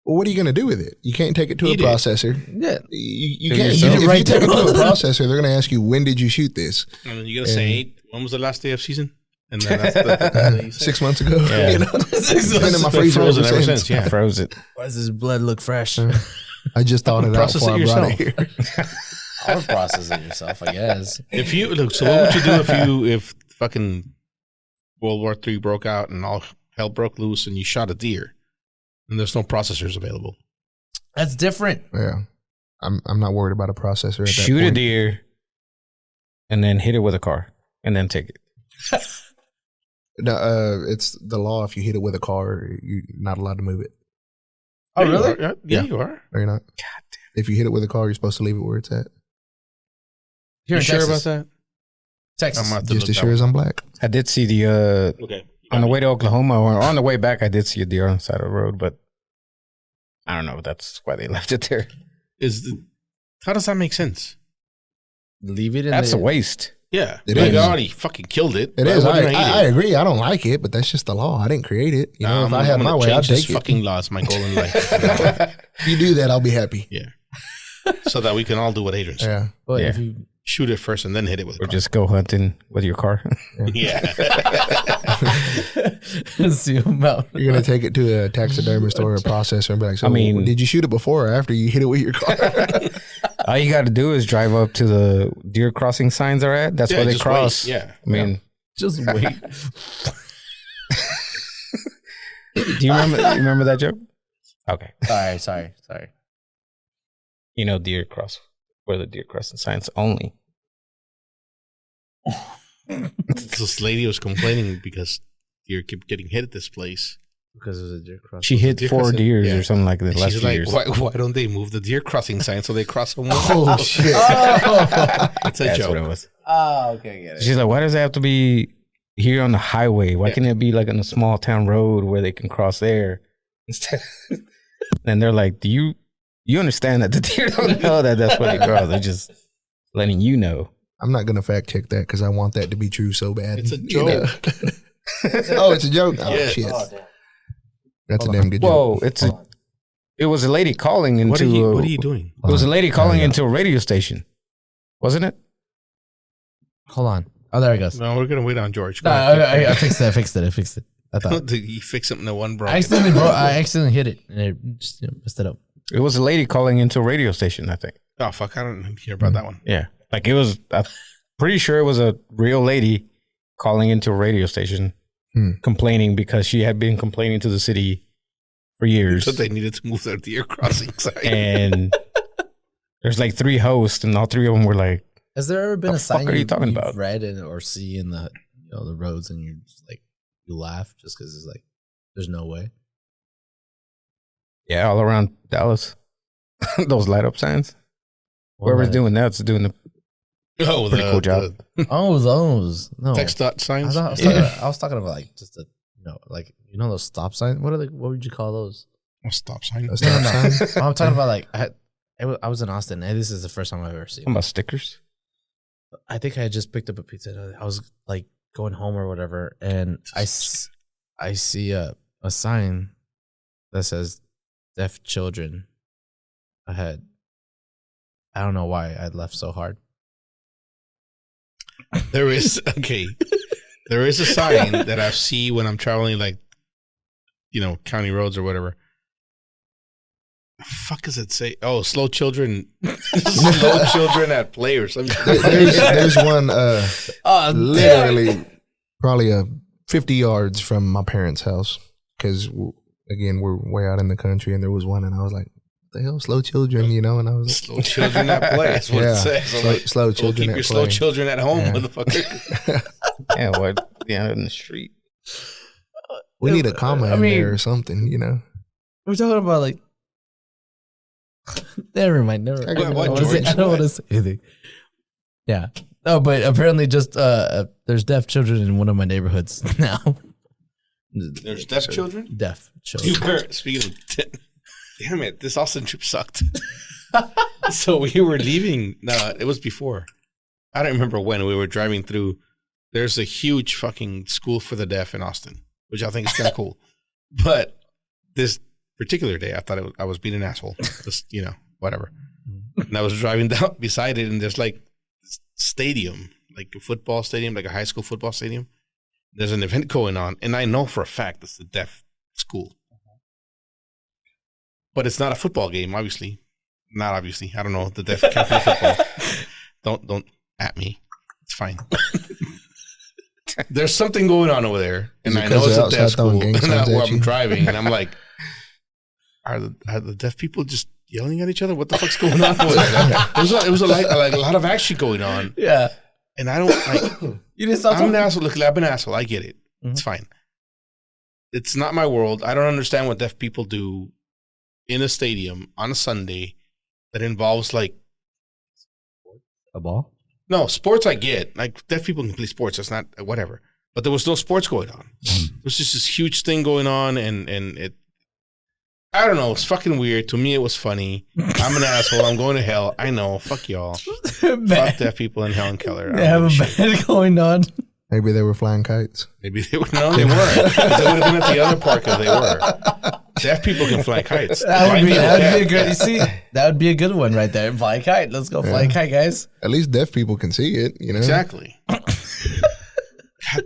Well, what are you going to do with it? You can't take it to
Eat
a
it.
processor.
Yeah.
You
Do
can't.
yourself.
If you
Right
take it to a
there.
processor, they're going to ask you, when did you shoot this?
And then you're gonna say, when was the last day of season? And then that's the
6 months ago.
Yeah.
You know? It's been in my
It's been
freezer
frozen
ever
ever
since.
since. Yeah.
I froze it.
Why does his blood look fresh?
I just thought it out
Process
before I
it
brought it here.
I would process it yourself, I guess.
If you look, so what would you do if fucking World War III broke out and all hell broke loose and you shot a deer and there's no processors available?
That's different.
Yeah. I'm not worried about a processor at that
Shoot a
point.
deer and then hit it with a car and then take it.
No, it's the law. If you hit it with a car, you're not allowed to move it.
Oh,
Yeah, you
really?
are. Yeah,
Yeah.
you are.
Are you not? God damn. If you hit it with a car, you're supposed to leave it where it's at.
Here
You
in
sure
Texas.
about that?
Texas.
I'm about to
Just
look
as
that
sure
one
as I'm black.
I did see the
Okay.
on the way to Oklahoma or on the way back. I did see a deer on the side of the road, but I don't know. That's why they left it there.
How does that make sense?
Leave it in
That's a
the
waste.
Yeah,
It
like
is.
I already fucking killed it.
It
Why
is.
wouldn't
I
eat it?
agree. I don't like it, but that's just the law. I didn't create it. You know, if I had
I'm
my
gonna
way, I'd
change this
take it.
fucking laws, my goal in life.
If you do that, I'll be happy.
Yeah, so that we can all do what Adrian said.
Yeah.
But
Yeah.
if you
Shoot it first and then hit it with a
Or
car.
just go hunting with your car.
Yeah.
see them out.
You're going to take it to a taxidermist or a processor and be like, so
I mean-
did you shoot it before or after you hit it with your car?
All you got to do is drive up to the deer crossing signs are at. That's
Yeah,
where they
just
cross.
wait. Yeah.
I mean,
Just wait.
do you remember that joke? Okay.
Sorry.
You know, deer cross where the deer crossing signs only.
This lady was complaining because deer kept getting hit at this place.
Because of the deer crossing.
She hit
deer
4
crossing?
deers
Yeah.
or something like that
And
last
she's
few
like,
years.
why don't they move the deer crossing sign so they cross them?
Oh, shit.
It's a
That's
joke.
what it was.
Oh, okay, I get it.
She's like, why does it have to be here on the highway? Why
Yeah.
can't it be like on a small town road where they can cross there instead? And they're like, do you understand that the deer don't know that that's where they cross? They're just letting you know.
I'm not going to fact check that because I want that to be true so bad.
It's a
You know?
joke.
Oh, it's a joke? Oh,
Yeah.
shit.
Oh, damn.
That's a damn good
Whoa,
joke.
it's a It was a lady calling into.
What are you doing?
It was a lady calling into a radio station, wasn't it?
Hold on. Oh, there it goes.
No, we're gonna wait on George.
No, I fixed it. I fixed it. I thought
you fix something that one broke.
I accidentally hit it and it just messed it up.
It was a lady calling into a radio station, I think.
Oh fuck! I don't hear about that one.
Yeah, like it was. I'm pretty sure it was a real lady calling into a radio station, complaining because she had been complaining to the city for years.
So they needed to move their deer crossing sign.
And there's like 3 hosts, and all 3 of them were like,
"Has there ever been a sign
you've
read or see in the the roads, and you're just like you laugh just because it's like there's no way."
Yeah, all around Dallas, those light up signs. Whoever's doing that's doing a pretty cool job.
Those no
text dot signs.
I was talking about like just like those stop signs. What would you call those?
A stop sign.
A stop sign.
I'm talking about like I was in Austin, and this is the first time I've ever seen.
About stickers.
I think I just picked up a pizza. I was like going home or whatever, and I see a sign that says "deaf children ahead." I don't know why I left so hard.
There is a sign that I see when I'm traveling, like county roads or whatever. The fuck does it say? Oh, slow children at play or something.
There's one literally probably 50 yards from my parents' house, because again we're way out in the country, and there was one, and I was like, "The hell, slow children," and I was like,
"Slow children at play." That's what it says.
Slow children.
Keep your slow children at home, motherfucker.
Yeah, what? Yeah, in the street.
We need a comma in there or something,
We're talking about like. Never mind. I don't want to say anything. Yeah. Oh, but apparently, just there's deaf children in one of my neighborhoods now.
There's deaf children.
Deaf children.
Speaking of. Damn it, this Austin trip sucked. So we were leaving. No, it was before. I don't remember when we were driving through. There's a huge fucking school for the deaf in Austin, which I think is kind of cool. But this particular day, I thought I was being an asshole. Just, whatever. And I was driving down beside it, and there's like this stadium, like a football stadium, like a high school football stadium. There's an event going on, and I know for a fact it's the deaf school. But it's not a football game, obviously. Not obviously. I don't know. The deaf can't play football. Don't at me. It's fine. There's something going on over there, and I know it's a deaf school. And where I'm driving, and I'm like, are the deaf people just yelling at each other? What the fuck's going on over there? It was a lot of action going on.
Yeah.
And I don't like.
You didn't stop.
I'm an asshole. Look, I'm an asshole. I get it. Mm-hmm. It's fine. It's not my world. I don't understand what deaf people do in a stadium on a Sunday that involves like
a ball.
No, sports I get. Like deaf people can play sports. That's not whatever. But there was no sports going on. There was just this huge thing going on, and it. I don't know. It's fucking weird. To me, it was funny. I'm an asshole. I'm going to hell. I know. Fuck y'all. Fuck deaf people in Helen Keller.
They have a band going on.
Maybe they were flying kites.
Maybe they were. No, they weren't. They would have been at the other park if they were. Deaf people can fly kites.
That would be a good. You see, that would be a good one right there. Fly a kite. Let's go fly a kite, guys.
At least deaf people can see it.
Exactly. God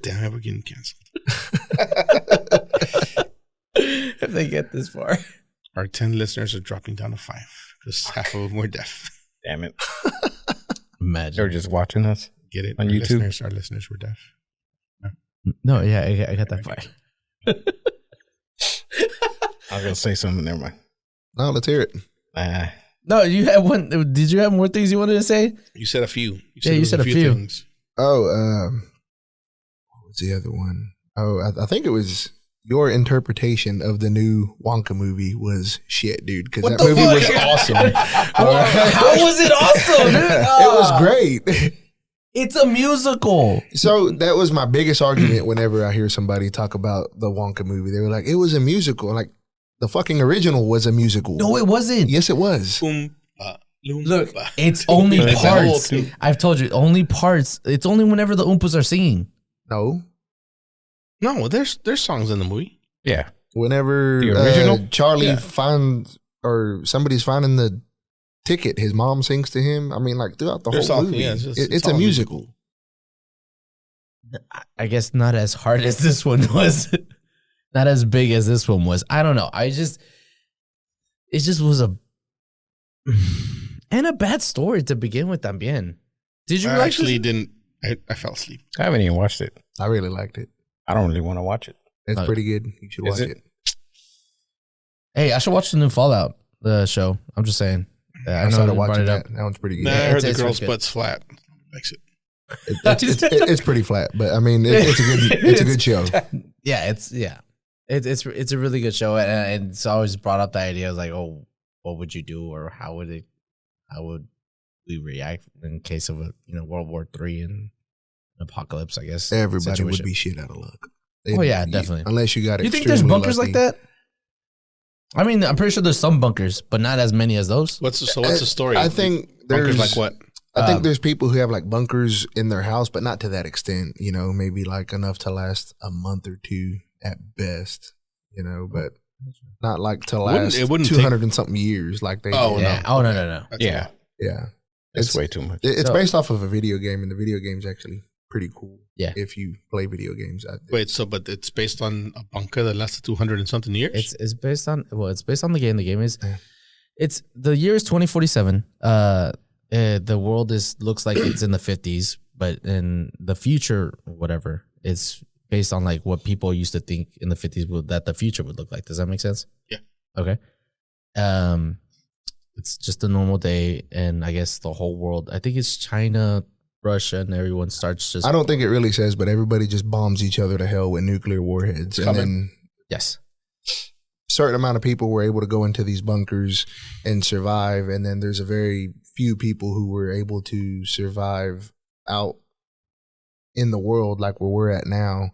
damn it, we're getting canceled.
If they get this far,
our 10 listeners are dropping down to 5 because half of them were deaf.
Damn it!
Imagine
they're just watching us.
Get it
on YouTube?
Our listeners were deaf.
No, yeah, I got that far.
I was gonna say something. Never mind.
No, let's hear it.
No, you had one. Did you have more things you wanted to say?
You said a few.
You said a few
things.
Oh, what was the other one? Oh, I think it was your interpretation of the new Wonka movie was shit, dude. Because that movie was awesome.
How was it awesome? Dude?
It was great.
It's a musical.
So that was my biggest argument whenever I hear somebody talk about the Wonka movie. They were like, it was a musical. Like, the fucking original was a musical.
No, it wasn't.
Yes, it was.
Look, it's only parts. I've told you, only parts. It's only whenever the Oompas are singing.
No,
there's songs in the movie.
Yeah.
Whenever
the original
Charlie finds or somebody's finding the ticket. His mom sings to him. I mean, like throughout the whole movie, it's a musical.
I guess not as hard as this one was, not as big as this one was. I don't know. It just was a bad story to begin with. También. Did you
actually didn't? I fell asleep.
I haven't even watched it.
I really liked it.
I don't really want to watch it.
It's pretty good. You should watch it.
Hey, I should watch the new Fallout show. I'm just saying.
I started watching that. That one's pretty good.
Nah, I heard the girl's butt's flat. Likes it.
It's pretty flat, but I mean, it's a good show.
Yeah, it's a really good show, and it's always brought up the idea of like, oh, what would you do, or how would we react in case of a World War III and apocalypse? I guess
everybody would be shit out of luck.
Definitely.
Unless you got it.
You think there's bunkers like that? I mean, I'm pretty sure there's some bunkers, but not as many as those.
What's the story?
I think
bunkers like what?
I think there's people who have like bunkers in their house, but not to that extent. Maybe like enough to last a month or two at best. But not like to last 200 and something years like they.
Oh,
did.
no.
Oh no.
Yeah. It's way too much.
It's based off of a video game, and the video game's actually pretty cool.
Yeah.
If you play video games.
Wait, but it's based on a bunker that lasted 200 and something years?
It's based on the game. The game is it's the year is 2047. The world looks like it's in the 50s, but in the future, whatever, it's based on like what people used to think in the 50s that the future would look like. Does that make sense?
Yeah.
Okay. It's just a normal day, and I guess the whole world. I think it's China, Russia, and everyone starts just.
I don't think it really says, but everybody just bombs each other to hell with nuclear warheads, and then
yes,
certain amount of people were able to go into these bunkers and survive, and then there's a very few people who were able to survive out in the world like where we're at now.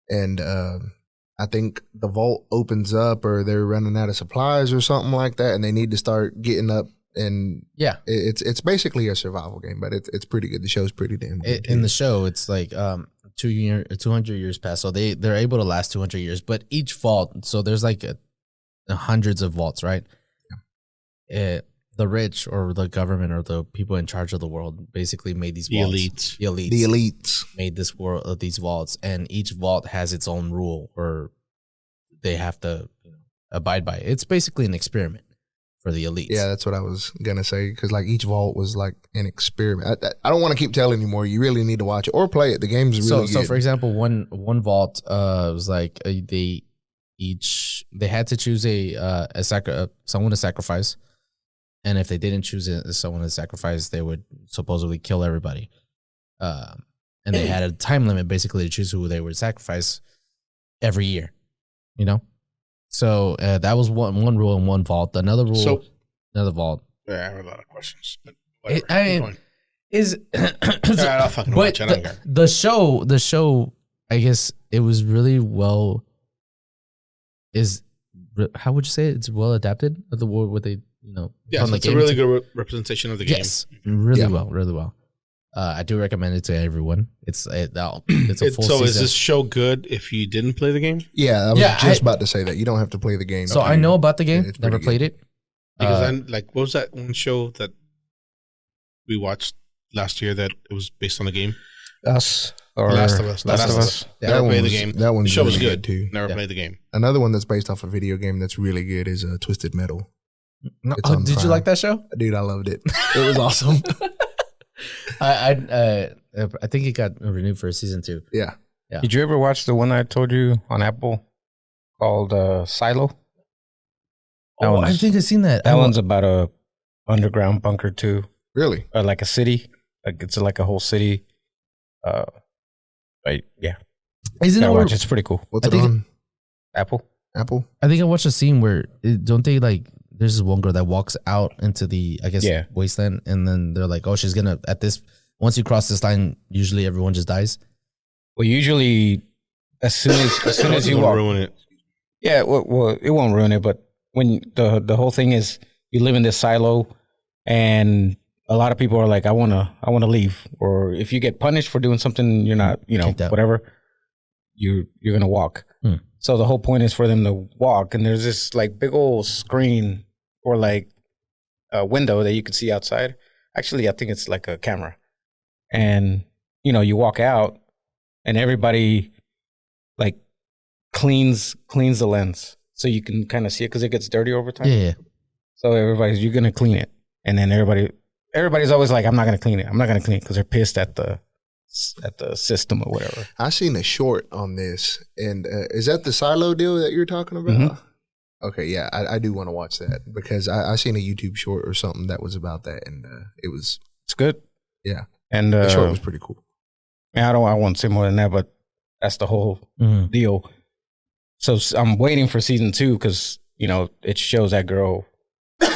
And I think the vault opens up, or they're running out of supplies or something like that, and they need to start getting up. And it's basically a survival game, but it's pretty good. The show's pretty damn good.
In the show, it's like 200 years past, so they're able to last 200 years. But each vault, so there's like hundreds of vaults, right? Yeah. The rich or the government or the people in charge of the world basically made these vaults. The elites made these vaults, and each vault has its own rule, or they have to abide by it. It's basically an experiment for the elites.
Yeah, that's what I was gonna say, because like each vault was like an experiment. I don't want to keep telling you more. You really need to watch it or play it. The game's really good.
So for example, one vault was like they had to choose someone to sacrifice. And if they didn't choose someone to sacrifice, they would supposedly kill everybody. And they had a time limit basically to choose who they would sacrifice every year. So that was one rule in one vault. Another rule, another vault.
Yeah, I have a lot of questions, but
I'll fucking
watch it.
The show, I guess it was really well. How would you say it? It's well adapted of the world where they.
Yeah, so it's a really good representation of the game.
Yes, really well. I do recommend it to everyone. It's a full season.
So is this show good if you didn't play the game?
Yeah, I was just about to say that. You don't have to play the game.
So I know about the game. Never played it.
Because what was that one show that we watched last year that it was based on the game?
Last of Us.
Never played the game.
That
the show was
really
good
too.
Never played the game.
Another one that's based off a video game that's really good is Twisted Metal.
Did you like that show?
Dude, I loved it. It was awesome.
I think it got renewed for season 2.
Yeah.
Did you ever watch the one I told you on Apple called Silo?
I think I've seen that.
That one's about a underground bunker too.
Really?
Like a city. Like it's like a whole city. But yeah.
Isn't it?
It's pretty cool.
What's it on?
Apple.
I
think I watched a scene where don't they like? There's this one girl that walks out into the wasteland, and then they're like, "Oh, she's gonna once you cross this line, usually everyone just dies."
Well, usually as soon as you walk,
ruin it.
Yeah, well, it won't ruin it, but when the whole thing is you live in this silo, and a lot of people are like, "I wanna leave," or if you get punished for doing something, you're not, whatever, you're gonna walk. So the whole point is for them to walk, and there's this like big old screen or like a window that you can see outside. Actually, I think it's like a camera. And, you know, you walk out and everybody like cleans the lens so you can kind of see it because it gets dirty over time.
Yeah.
So you're going to clean it. And then everybody's always like, I'm not going to clean it. I'm not going to clean it because they're pissed at the system or whatever.
I seen a short on this, and is that the silo deal that you're talking about?
Mm-hmm.
Okay, yeah, I do want to watch that because I seen a YouTube short or something that was about that, and it's
good.
Yeah,
and
the short was pretty cool.
I won't say more than that, but that's the whole deal. So I'm waiting for season 2 because you know it shows that girl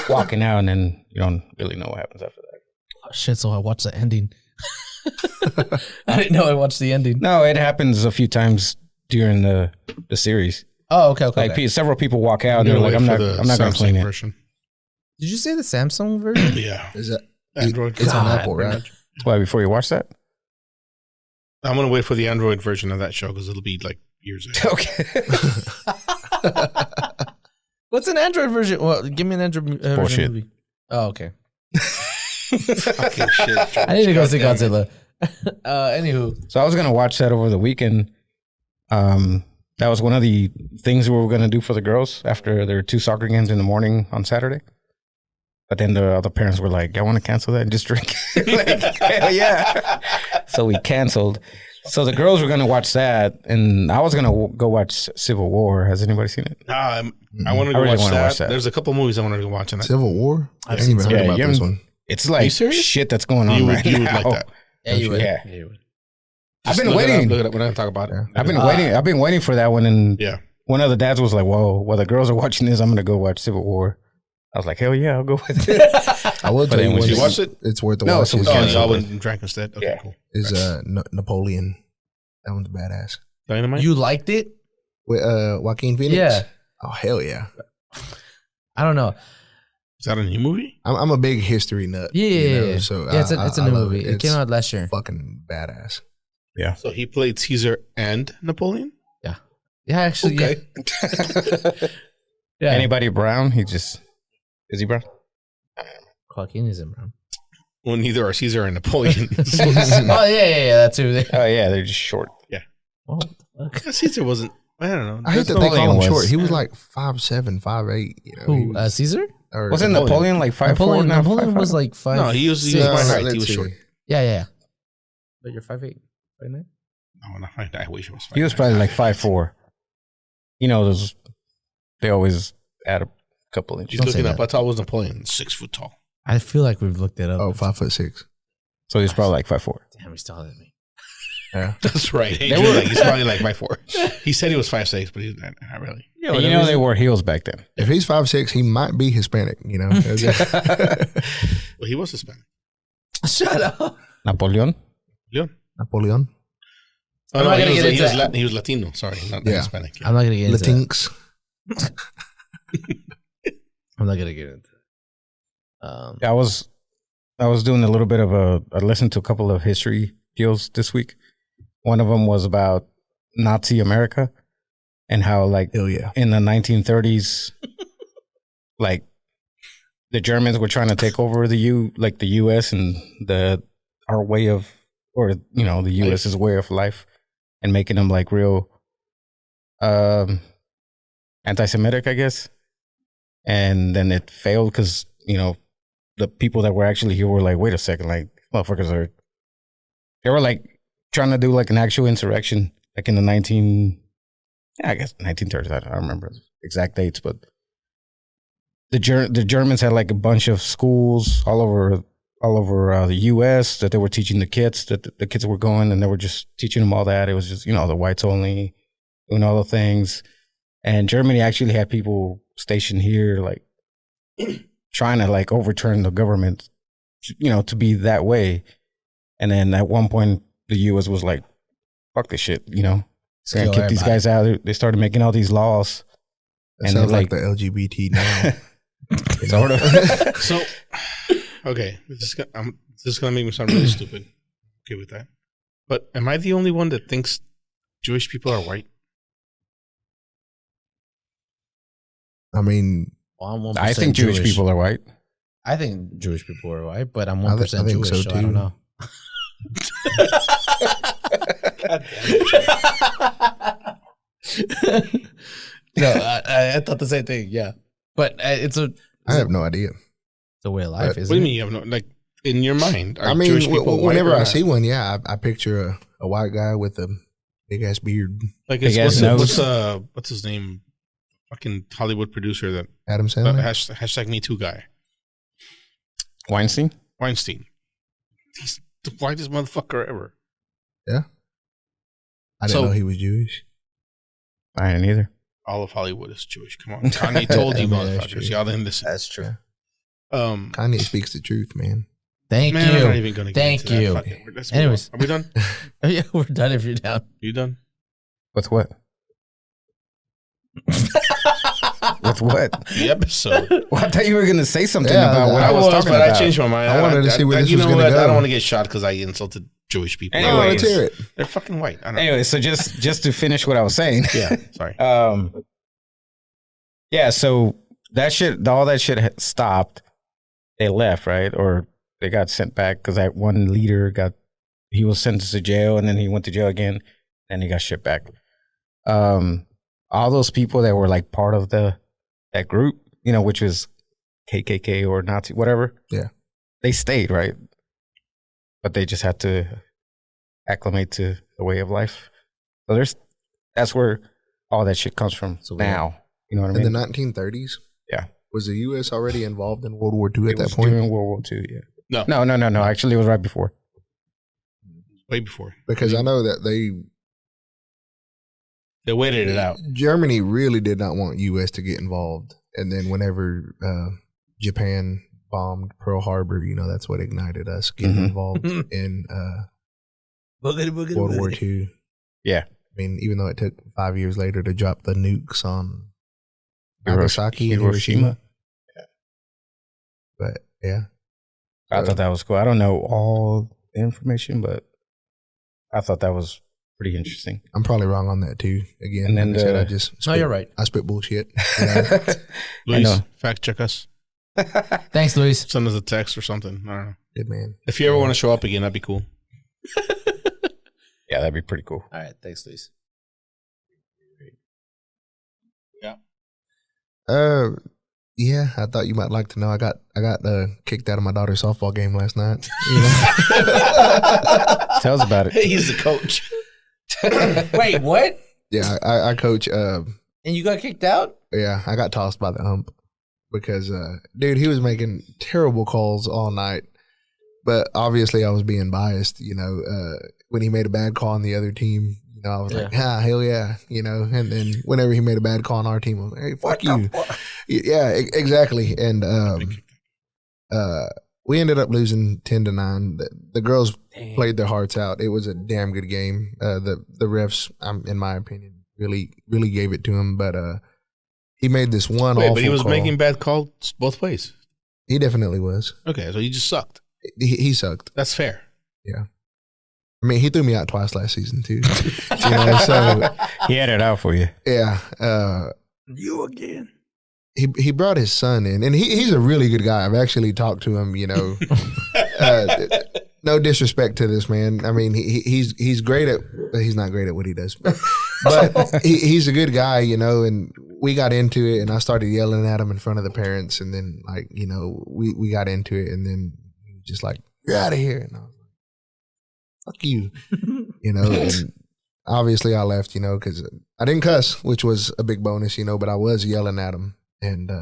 walking out, and then you don't really know what happens after that.
Oh shit! So I watched the ending. I didn't know I watched the ending.
No, it happens a few times during the series.
Oh, okay.
Like several people walk out and they're like, I'm not going to clean it.
Version.
Did you say the Samsung version?
Yeah.
Is that
Android?
It's on Apple, right?
Why, before you watch that?
I'm going to wait for the Android version of that show because it'll be like years ahead.
Okay.
What's an Android version? Well, give me an Android version movie. Oh, okay.
Fucking shit. George.
I need to go see Godzilla. Anywho.
So I was going to watch that over the weekend. That was one of the things we were going to do for the girls after their 2 soccer games in the morning on Saturday. But then the other parents were like, I want to cancel that and just drink. Like, hell yeah. So we canceled. So the girls were going to watch that, and I was going to go watch Civil War. Has anybody seen it?
I wanted to
really
watch
watch
that. There's a couple movies I wanted to watch.
Civil War? I ain't even heard about this one.
It's like shit that's going on right now.
You would like that.
Yeah, you would.
Yeah.
You would.
I've been waiting.
Look it up. We're not going to talk about it.
I've been waiting for that one. And
yeah.
One of the dads was like, whoa, while the girls are watching this, I'm going to go watch Civil War. I was like, hell yeah, I'll go with it.
I will tell you,
did you watch it?
It's worth the
No,
watch.
so we
I went and drank instead. Okay, cool.
Is Napoleon. That one's badass.
Dynamite?
You liked it?
With Joaquin Phoenix?
Yeah.
Oh, hell yeah.
I don't know.
Is that a new movie?
I'm a big history nut.
Yeah,
you know, so
yeah, it's a new movie. It came out last year.
Fucking badass.
Yeah.
So he played Caesar and Napoleon?
Yeah. Yeah, actually.
Okay.
Yeah.
Anybody brown? Is he brown?
Joaquin isn't brown.
Well, neither are Caesar and Napoleon.
Oh, yeah, that too.
Oh, yeah, they're just short.
Yeah.
Oh, what the fuck?
Caesar wasn't, I don't know.
I hate that they call him short. He was like 5'7", 5'8". You know,
Who? Caesar?
Wasn't Napoleon like 5'4"?
Napoleon was like 5'.
No, he was my height. He was short.
Yeah. But you're 5'8", 5'9"?
No, not 5'9". I wish he was 5'9".
He was probably like 5'4". You know, they always add a couple inches.
He's looking up. I thought it was Napoleon, 6 foot tall.
I feel like we've looked it up.
Oh, 5'6".
So he's probably like 5'4".
Damn, he still had me.
Yeah,
that's right. He's probably like 5'4". He said he was 5'6", but he's not really.
Yeah, you know they wore heels back then.
If he's 5'6", he might be Hispanic. You know.
Well, he was Hispanic.
Shut up.
Napoleon.
Napoleon.
Oh,
I'm
no,
not gonna get into that.
He was Latino. Sorry, not Hispanic. Yeah.
I'm not gonna get into
Latinx.
that. I'm not gonna get into that.
I was doing a little bit of I listened to a couple of history deals this week. One of them was about Nazi America and how, like,
hell yeah,
in the 1930s, like the Germans were trying to take over the U.S. and our way of, or you know, the U.S.'s way of life, and making them like real anti-Semitic, I guess. And then it failed because, you know, the people that were actually here were like, wait a second, like, motherfuckers they were like trying to do like an actual insurrection, like in the 1930s. I don't remember the exact dates, but the Germans had like a bunch of schools all over the U.S. that they were teaching the kids, that the kids were going, and they were just teaching them all that. It was just, you know, the whites only, doing all the things. And Germany actually had people stationed here, like trying to like overturn the government, you know, to be that way. And then at one point, the U.S. was like, "Fuck this shit," you know, they're gonna kick these guys out. They started making all these laws.
That and sounds like the LGBT now.
Sort of.
So, okay, this is gonna make me sound really stupid. Okay with that, but am I the only one that thinks Jewish people are white?
I mean,
Well, I'm 1%
I think Jewish people are white.
I think Jewish people are white, but I'm 1%
I think
Jewish,
so,
so I don't
too.
know. No, I thought the same thing. Yeah, but it's
I have no idea.
a way of life,
What
isn't
do you
it?
mean you have no, like, in your mind? Are
I mean,
Jewish people white
whenever
or
I
not?
see one, yeah, I picture a white guy with a big ass beard.
Like,
Big ass
what's his name? Fucking Hollywood producer that
Adam Sandler.
hashtag Me Too guy.
Weinstein?
Weinstein. He's the whitest motherfucker ever.
I didn't know he was Jewish.
I didn't either.
All of Hollywood is Jewish. Come on, Kanye told you,
I mean, that's
motherfuckers.
true.
Y'all didn't listen.
That's true.
Kanye speaks the truth, man.
Thank
Man, I'm
you.
not even gonna get
Thank
into that.
you.
Fuck it. Let's move
Anyways.
on. Are we done?
Yeah, we're done if you're down.
You done?
With what? With what?
The episode.
Well, I thought you were going to say something
Yeah,
about what I was talking
but
about.
I changed my mind.
I wanted to see where this
you
was
know
gonna
what? I
go.
don't want to get shot because I insulted Jewish people.
Anyways.
Oh, let's hear it.
They're fucking white. I don't know.
Anyway, so just to finish what I was saying.
Yeah, sorry.
Yeah, so all that shit had stopped. They left, right? Or they got sent back because that one leader he was sentenced to jail and then he went to jail again and he got shipped back. All those people that were like part of that group, which was KKK or Nazi, whatever.
Yeah.
They stayed, right? But they just had to acclimate to the way of life. So that's where all that shit comes from now. You know what I mean?
In the 1930s?
Yeah.
Was the U.S. already involved in World War II at
It
that
was
point?
during World War II, yeah.
No.
No. Actually, it was right before.
Way before.
Because I know that
They waited it out.
Germany really did not want U.S. to get involved. And then whenever Japan bombed Pearl Harbor, that's what ignited us getting involved in World War II.
Yeah.
I mean, even though it took 5 years later to drop the nukes on Nagasaki and Hiroshima.
Yeah.
But yeah.
I thought that was cool. I don't know all the information, but I thought that was pretty interesting.
I'm probably wrong on that too. Again,
And then
like I said, I just
No, you're right.
I spit bullshit.
Luis,
know.
fact check us.
Thanks, Luis.
Send us a text or something. I don't know.
Good man.
If you ever want to show up again, that'd be cool.
Yeah, that'd be pretty cool.
All right, thanks, Luis.
Yeah, I thought you might like to know. I got kicked out of my daughter's softball game last night.
Tell us about it.
He's the coach.
Wait, what?
Yeah, I coach.
And you got kicked out?
Yeah, I got tossed by the ump because, dude, he was making terrible calls all night. But obviously, I was being biased. When he made a bad call on the other team, I was like, hell yeah, And then whenever he made a bad call on our team, I was like, hey, fuck you. Yeah, exactly. And we ended up losing 10-9. The girls played their hearts out. It was a damn good game. The refs, in my opinion, really gave it to him. But he made this one awful
but he was
call.
making bad calls both ways.
He definitely was.
Okay, so he just sucked.
He sucked.
That's fair.
Yeah. I mean, he threw me out twice last season too. So
He had it out for you.
yeah.
You again.
He brought his son in, and he's a really good guy. I've actually talked to him. No disrespect to this man. I mean, he's great at. He's not great at what he does, but he's a good guy. And we got into it, and I started yelling at him in front of the parents, and then we got into it, and then he was just like, "You're out of here," and I was like, "Fuck you," And obviously, I left, because I didn't cuss, which was a big bonus, but I was yelling at him. And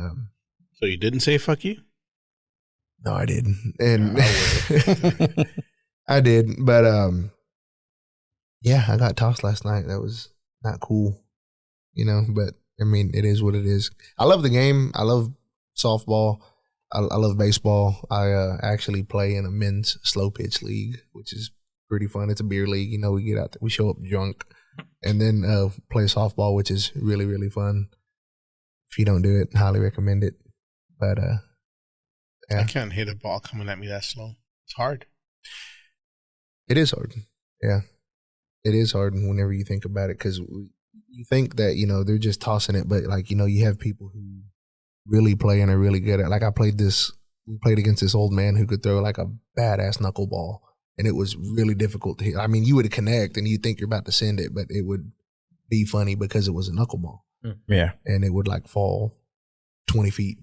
So you didn't say fuck you?
no, I didn't. And I did, but yeah, I got tossed last night. That was not cool, but I mean, it is what it is. I love the game. I love softball. I love baseball. I actually play in a men's slow pitch league, which is pretty fun. It's a beer league. We get out there, we show up drunk, and then play softball, which is really, really fun. If you don't do it, highly recommend it. But yeah.
I can't hit a ball coming at me that slow. It's hard.
It is hard. Yeah. It is hard whenever you think about it, because you think that, they're just tossing it, but you have people who really play and are really good at. Like we played against this old man who could throw like a badass knuckleball, and it was really difficult to hit. I mean, you would connect and you'd think you're about to send it, but it would be funny because it was a knuckleball.
Yeah.
And it would like fall 20 feet.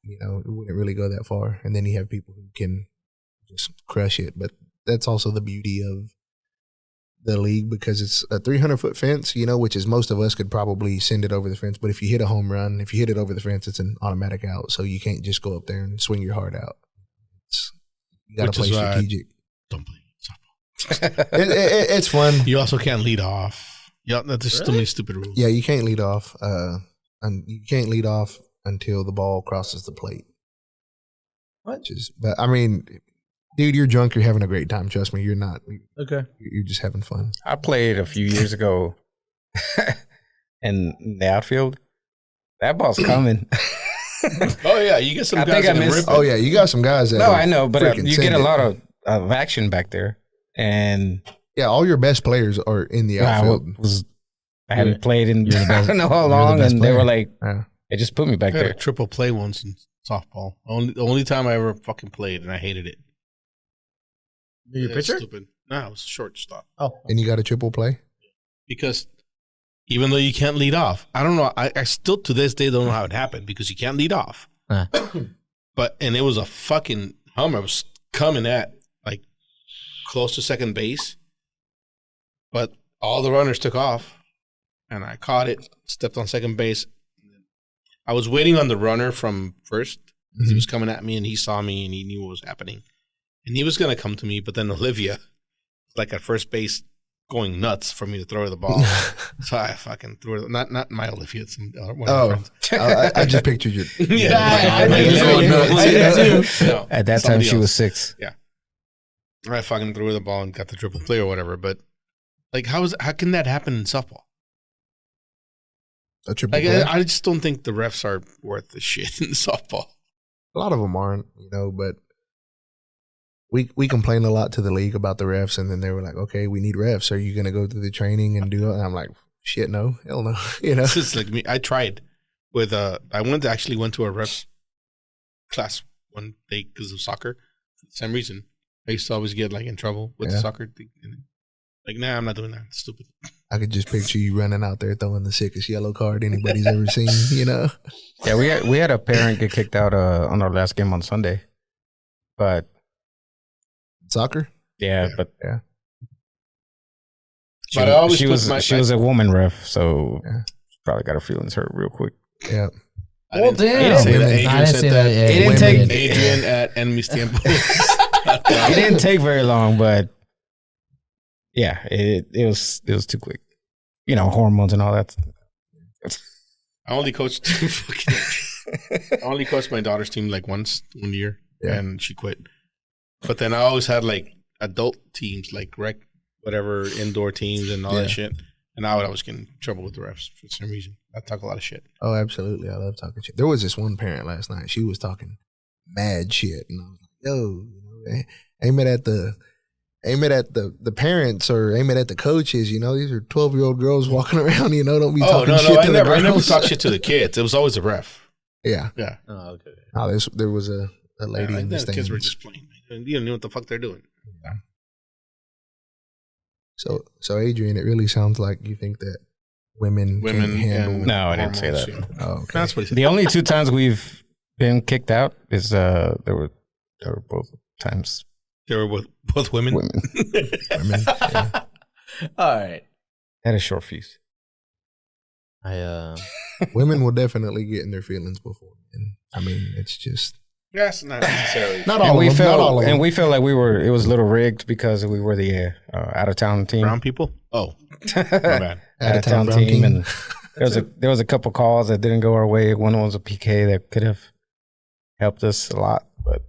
You know, it wouldn't really go that far. And then you have people who can just crush it. But that's also the beauty of the league, because it's a 300-foot fence, you know, which is most of us could probably send it over the fence. But if you hit a home run, if you hit it over the fence, it's an automatic out. So you can't just go up there and swing your heart out. You got to play strategic.
Don't play softball.
It's fun.
You also can't lead off. Yeah, that's too many stupid rules.
Yeah, you can't lead off. And you can't lead off until the ball crosses the plate.
What?
But I mean, dude, you're drunk. You're having a great time. Trust me, you're not.
Okay.
You're just having fun.
I played a few years ago in the outfield. That ball's coming.
Oh yeah, you get some
I
guys
think I
that can
missed-
rip it.
Oh yeah, you got some guys that.
No, I know, but
freaking
you
send
get a
it.
lot of action back there. And
Yeah, all your best players are in the outfield.
I hadn't played in
You're the best-
I don't know how
you're the
long,
best
and they
player.
were like,
Yeah.
they just put me back
I had
there.
a triple play once in softball. The only time I ever fucking played, and I hated it.
You're a
It's
pitcher?
Stupid. No, it was shortstop.
Oh.
And you got a triple play.
Because even though you can't lead off, I don't know. I still to this day don't know how it happened, because you can't lead off. And it was a fucking Hummer. It was coming at like close to second base, but all the runners took off, and I caught it, stepped on second base. I was waiting on the runner from first. He was coming at me, and he saw me, and he knew what was happening, and he was gonna come to me. But then Olivia, like at first base, going nuts for me to throw her the ball. So I fucking threw it. Not my Olivia. It's one of my friends.
I just pictured you.
I
did too.
No,
At that time,
somebody
she was
else.
6.
I fucking threw her the ball and got the triple play or whatever. But like, how can that happen in softball?
A triple
Like,
play.
I just don't think the refs are worth the shit in softball.
A lot of them aren't, you know, but we complain a lot to the league about the refs, and then they were like, okay, we need refs. Are you going to go through the training and do it? And I'm like, shit, no, hell no. You know,
This is like me. I tried with I went to a refs class one day because of soccer. For the same reason, I used to always get like in trouble with the soccer thing. And, like, nah, I'm not doing that. It's stupid.
I could just picture you running out there throwing the sickest yellow card anybody's ever seen, you know?
Yeah, we had a parent get kicked out on our last game on Sunday. But
Soccer?
yeah. But
But I always
she
put
was a woman ref, so
Yeah.
she probably got her feelings hurt real quick.
Yeah.
Well, damn.
I didn't say that.
Women.
Adrian
I didn't
said
say
that.
that. Yeah,
It didn't
women.
take-
Adrian at Enemies Tiempos.
It didn't take very long, but yeah, it was too quick. You know, hormones and all that.
I only coached my daughter's team like one year, and she quit. But then I always had like adult teams, like rec, whatever, indoor teams and all that shit. And I would always get in trouble with the refs for some reason. I talk a lot of shit.
Oh, absolutely. I love talking shit. There was this one parent last night. She was talking mad shit. And I was like, yo, you know, aim it at the parents, or aim it at the coaches. You know, these are 12-year-old girls walking around, you know, don't be talking shit to the girls.
I never talk shit to the kids. It was always a ref.
Yeah.
Yeah.
Oh, okay.
Oh, there was a lady in the
the kids were
stands.
just playing. You don't know what the fuck they're doing.
So Adrian, it really sounds like you think that women can't handle.
and
No, I didn't say
hormones,
that.
yeah.
Oh, okay.
That's what he said.
The only 2 times we've been kicked out is there were both times
They were both women.
women
Women, yeah.
All right.
had a short fuse.
Women will definitely get in their feelings before men. I mean, it's just
Yes, not necessarily.
not all of them. Not all of them.
We felt like it was a little rigged because we were the out of town team.
Brown people? Oh, my bad.
Out of town
brown
team, and there was a couple calls that didn't go our way. One was a PK that could have helped us a lot, but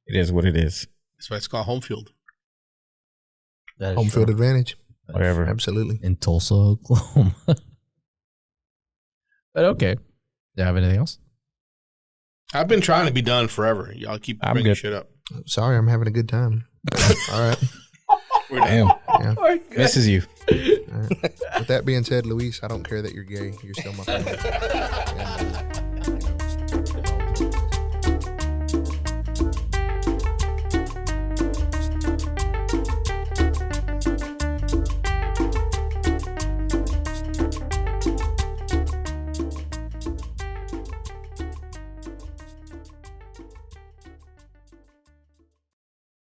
it is what it is.
That's why it's called home field.
That is
Home field
true.
advantage.
Whatever.
Absolutely.
In Tulsa, Oklahoma. But okay. Do you have anything else?
I've been trying to be done forever. Y'all keep
I'm
bringing
good.
shit up.
Sorry, I'm having a good time. All right.
We're done.
Damn,
Yeah.
misses you.
All right. With that being said, Luis, I don't care that you're gay. You're still my friend. And,